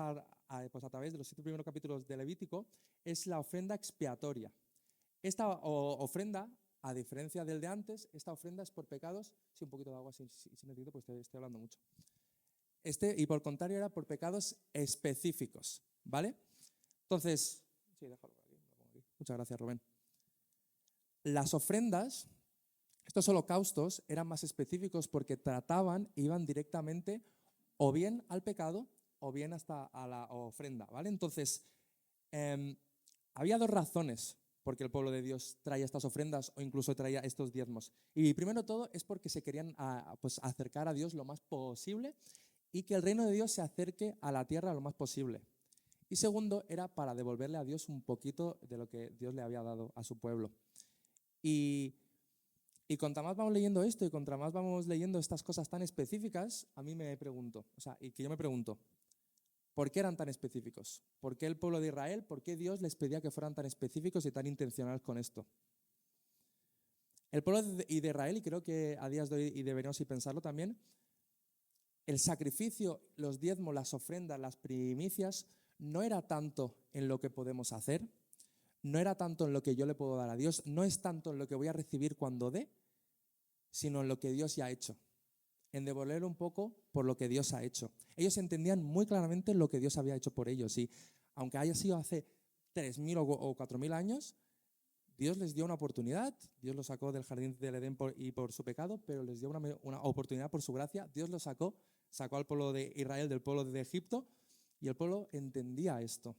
pues a través de los 7 primeros capítulos de Levítico, es la ofrenda expiatoria. Esta ofrenda, a diferencia del de antes, esta ofrenda es por pecados. Sí, un poquito de agua si necesito, pues estoy hablando mucho. Y por contrario era por pecados específicos, ¿vale? Entonces, sí, déjalo aquí. Muchas gracias, Rubén. Las ofrendas, estos holocaustos, eran más específicos porque iban directamente o bien al pecado o bien hasta a la ofrenda, ¿vale? Entonces, había 2 razones porque el pueblo de Dios traía estas ofrendas o incluso traía estos diezmos. Y primero todo es porque se querían pues acercar a Dios lo más posible y que el reino de Dios se acerque a la tierra lo más posible. Y segundo era para devolverle a Dios un poquito de lo que Dios le había dado a su pueblo. Y contra más vamos leyendo esto y contra más vamos leyendo estas cosas tan específicas, a mí me pregunto, yo me pregunto, ¿por qué eran tan específicos? ¿Por qué el pueblo de Israel, por qué Dios les pedía que fueran tan específicos y tan intencionales con esto? El pueblo de Israel, y creo que a días de hoy y deberíamos pensarlo también, el sacrificio, los diezmos, las ofrendas, las primicias, no era tanto en lo que podemos hacer, no era tanto en lo que yo le puedo dar a Dios, no es tanto en lo que voy a recibir cuando dé, sino en lo que Dios ya ha hecho, en devolver un poco por lo que Dios ha hecho. Ellos entendían muy claramente lo que Dios había hecho por ellos y aunque haya sido hace 3.000 o 4.000 años, Dios les dio una oportunidad, Dios los sacó del jardín del Edén por su pecado, pero les dio una oportunidad por su gracia. Dios los sacó al pueblo de Israel del pueblo de Egipto y el pueblo entendía esto.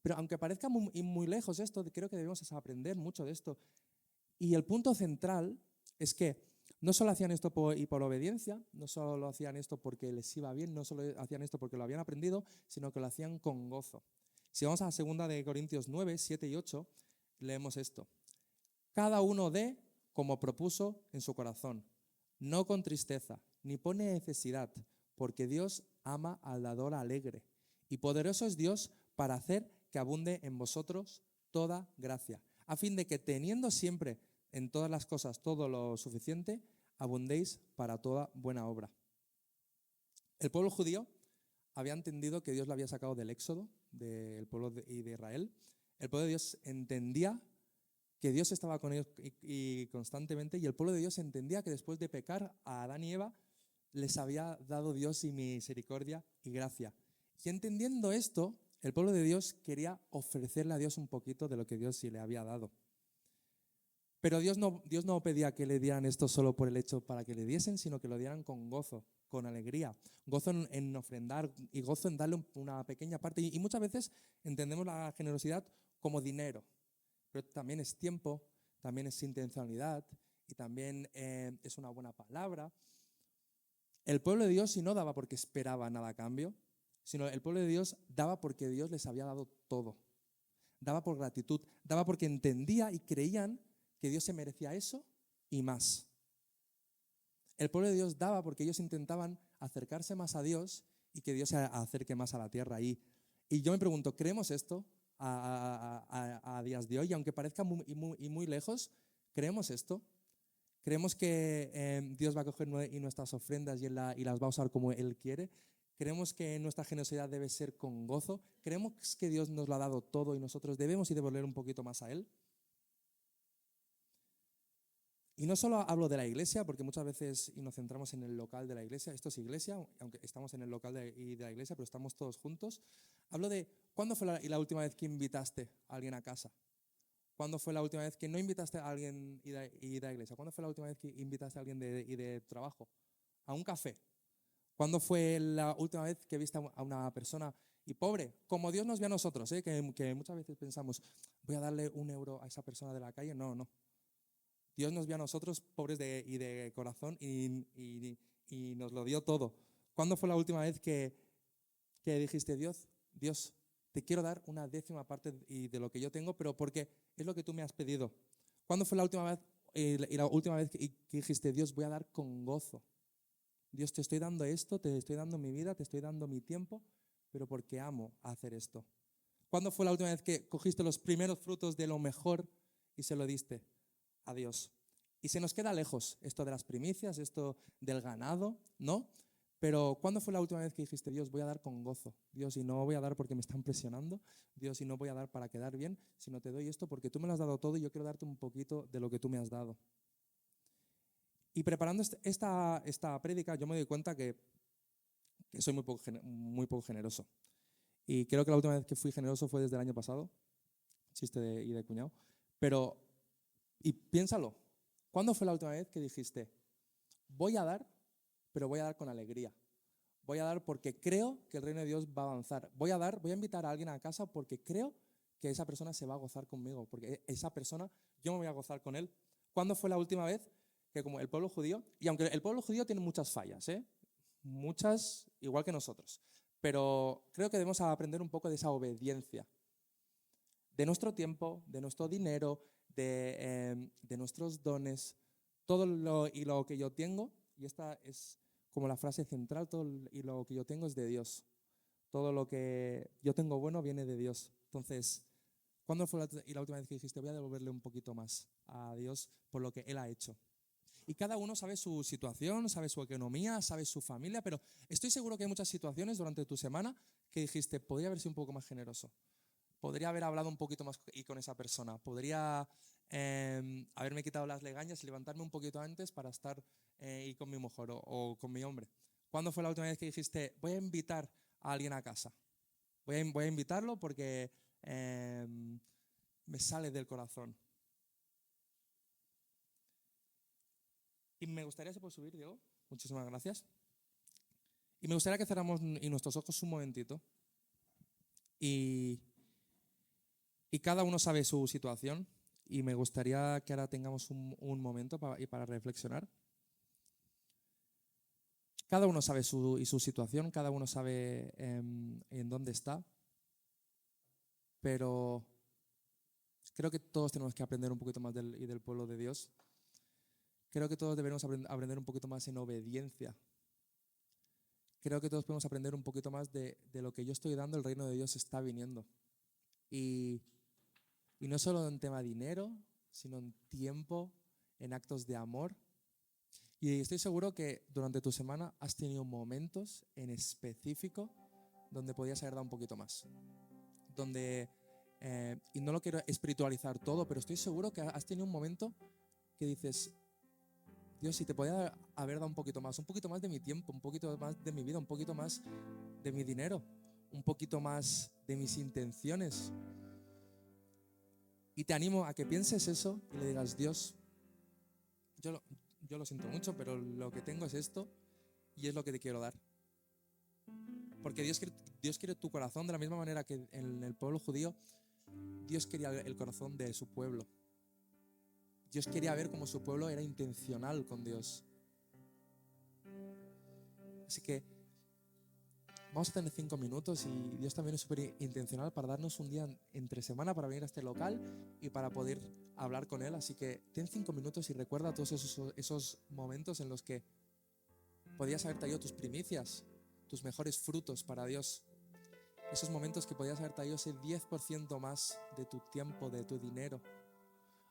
Pero aunque parezca muy lejos esto, creo que debemos aprender mucho de esto. Y el punto central es que no solo hacían esto por obediencia, no solo hacían esto porque les iba bien, no solo hacían esto porque lo habían aprendido, sino que lo hacían con gozo. Si vamos a 2 de Corintios 9, 7 y 8, leemos esto. Cada uno dé como propuso en su corazón, no con tristeza, ni pone necesidad, porque Dios ama al dador alegre. Y poderoso es Dios para hacer que abunde en vosotros toda gracia, a fin de que teniendo siempre en todas las cosas todo lo suficiente, abundéis para toda buena obra. El pueblo judío había entendido que Dios lo había sacado del éxodo, del pueblo de Israel. El pueblo de Dios entendía que Dios estaba con ellos y constantemente, y el pueblo de Dios entendía que después de pecar a Adán y Eva, les había dado Dios y misericordia y gracia. Y entendiendo esto, el pueblo de Dios quería ofrecerle a Dios un poquito de lo que Dios sí le había dado. Pero Dios no pedía que le dieran esto solo por el hecho para que le diesen, sino que lo dieran con gozo, con alegría, gozo en ofrendar y gozo en darle una pequeña parte. Y muchas veces entendemos la generosidad como dinero, pero también es tiempo, también es intencionalidad y también es una buena palabra. El pueblo de Dios si no daba porque esperaba nada a cambio, sino el pueblo de Dios daba porque Dios les había dado todo. Daba por gratitud, daba porque entendía y creían que Dios se merecía eso y más. El pueblo de Dios daba porque ellos intentaban acercarse más a Dios y que Dios se acerque más a la tierra. Y yo me pregunto, ¿creemos esto a días de hoy? Y aunque parezca muy lejos, ¿creemos esto? ¿Creemos que Dios va a coger nuestras ofrendas y las va a usar como Él quiere? ¿Creemos que nuestra generosidad debe ser con gozo? ¿Creemos que Dios nos lo ha dado todo y nosotros debemos ir devolver un poquito más a Él? Y no solo hablo de la iglesia, porque muchas veces nos centramos en el local de la iglesia. Esto es iglesia, aunque estamos en el local de la iglesia, pero estamos todos juntos. Hablo de, ¿cuándo fue la última vez que invitaste a alguien a casa? ¿Cuándo fue la última vez que no invitaste a alguien y de la iglesia? ¿Cuándo fue la última vez que invitaste a alguien de trabajo? ¿A un café? ¿Cuándo fue la última vez que viste a una persona? Y pobre, como Dios nos ve a nosotros, que muchas veces pensamos, voy a darle €1 a esa persona de la calle. No. Dios nos vio a nosotros pobres de corazón y nos lo dio todo. ¿Cuándo fue la última vez que dijiste, Dios, te quiero dar una 10ª parte de lo que yo tengo, pero porque es lo que tú me has pedido? ¿Cuándo fue la última vez la última vez que dijiste, Dios, voy a dar con gozo? Dios, te estoy dando esto, te estoy dando mi vida, te estoy dando mi tiempo, pero porque amo hacer esto. ¿Cuándo fue la última vez que cogiste los primeros frutos de lo mejor y se lo diste a Dios? Y se nos queda lejos esto de las primicias, esto del ganado, ¿no? Pero ¿cuándo fue la última vez que dijiste, Dios, voy a dar con gozo? Dios, y no voy a dar porque me están presionando. Dios, y no voy a dar para quedar bien, sino te doy esto porque tú me lo has dado todo y yo quiero darte un poquito de lo que tú me has dado. Y preparando esta prédica, yo me doy cuenta que soy muy poco generoso. Y creo que la última vez que fui generoso fue desde el año pasado, chiste de cuñado. Y piénsalo, ¿cuándo fue la última vez que dijiste, voy a dar, pero voy a dar con alegría? Voy a dar porque creo que el reino de Dios va a avanzar. Voy a invitar a alguien a casa porque creo que esa persona se va a gozar conmigo, porque esa persona, yo me voy a gozar con él. ¿Cuándo fue la última vez que como el pueblo judío, y aunque el pueblo judío tiene muchas fallas, muchas igual que nosotros, pero creo que debemos aprender un poco de esa obediencia, de nuestro tiempo, de nuestro dinero, de nuestros dones, todo lo que yo tengo, y esta es como la frase central, todo y lo que yo tengo es de Dios. Todo lo que yo tengo bueno viene de Dios. Entonces, ¿cuándo fue la última vez que dijiste, voy a devolverle un poquito más a Dios por lo que Él ha hecho? Y cada uno sabe su situación, sabe su economía, sabe su familia, pero estoy seguro que hay muchas situaciones durante tu semana que dijiste, podría haber sido un poco más generoso, podría haber hablado un poquito más y con esa persona, podría haberme quitado las legañas y levantarme un poquito antes para estar y con mi mujer o con mi hombre. ¿Cuándo fue la última vez que dijiste, voy a invitar a alguien a casa? Voy a invitarlo porque me sale del corazón. Y me gustaría, ¿se puede subir, Diego? Muchísimas gracias. Y me gustaría que cerramos nuestros ojos un momentito. Y cada uno sabe su situación. Y me gustaría que ahora tengamos un momento para reflexionar. Cada uno sabe su situación, cada uno sabe en dónde está. Pero creo que todos tenemos que aprender un poquito más del pueblo de Dios. Creo que todos debemos aprender un poquito más en obediencia. Creo que todos podemos aprender un poquito más de lo que yo estoy dando, el reino de Dios está viniendo. Y no solo en tema de dinero, sino en tiempo, en actos de amor. Y estoy seguro que durante tu semana has tenido momentos en específico donde podías haber dado un poquito más. Y no lo quiero espiritualizar todo, pero estoy seguro que has tenido un momento que dices, Dios, si te podía haber dado un poquito más de mi tiempo, un poquito más de mi vida, un poquito más de mi dinero, un poquito más de mis intenciones. Y te animo a que pienses eso y le digas, Dios, yo lo siento mucho, pero lo que tengo es esto y es lo que te quiero dar. Porque Dios quiere tu corazón de la misma manera que en el pueblo judío, Dios quería el corazón de su pueblo. Dios quería ver cómo su pueblo era intencional con Dios. Así que vamos a tener 5 minutos y Dios también es súper intencional para darnos un día entre semana para venir a este local y para poder hablar con Él. Así que ten 5 minutos y recuerda todos esos momentos en los que podías haber traído tus primicias, tus mejores frutos para Dios. Esos momentos que podías haber traído ese 10% más de tu tiempo, de tu dinero.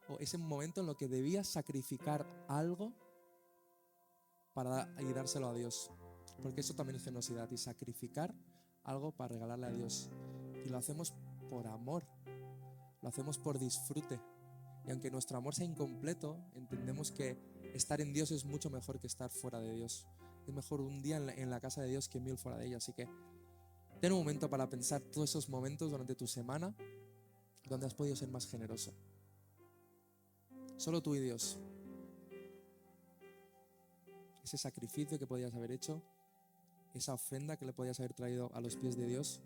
O ese momento en lo que debías sacrificar algo para dárselo a Dios. Porque eso también es generosidad y sacrificar algo para regalarle a Dios. Y lo hacemos por amor, lo hacemos por disfrute. Y aunque nuestro amor sea incompleto, entendemos que estar en Dios es mucho mejor que estar fuera de Dios. Es mejor un día en la casa de Dios que 1000 fuera de ella. Así que ten un momento para pensar todos esos momentos durante tu semana donde has podido ser más generoso. Solo tú y Dios. Ese sacrificio que podías haber hecho, esa ofrenda que le podías haber traído a los pies de Dios,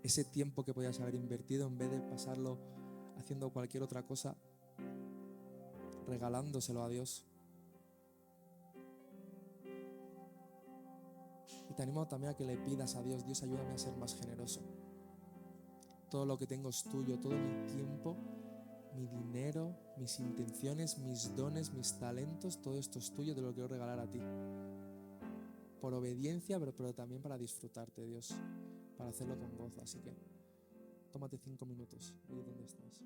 ese tiempo que podías haber invertido en vez de pasarlo haciendo cualquier otra cosa, regalándoselo a Dios. Y te animo también a que le pidas a Dios, Dios, ayúdame a ser más generoso. Todo lo que tengo es tuyo, todo mi tiempo, mi dinero, mis intenciones, mis dones, mis talentos, todo esto es tuyo, te lo quiero regalar a ti. Por obediencia, pero también para disfrutarte, Dios, para hacerlo con gozo. Así que tómate 5 minutos, ahí donde estás.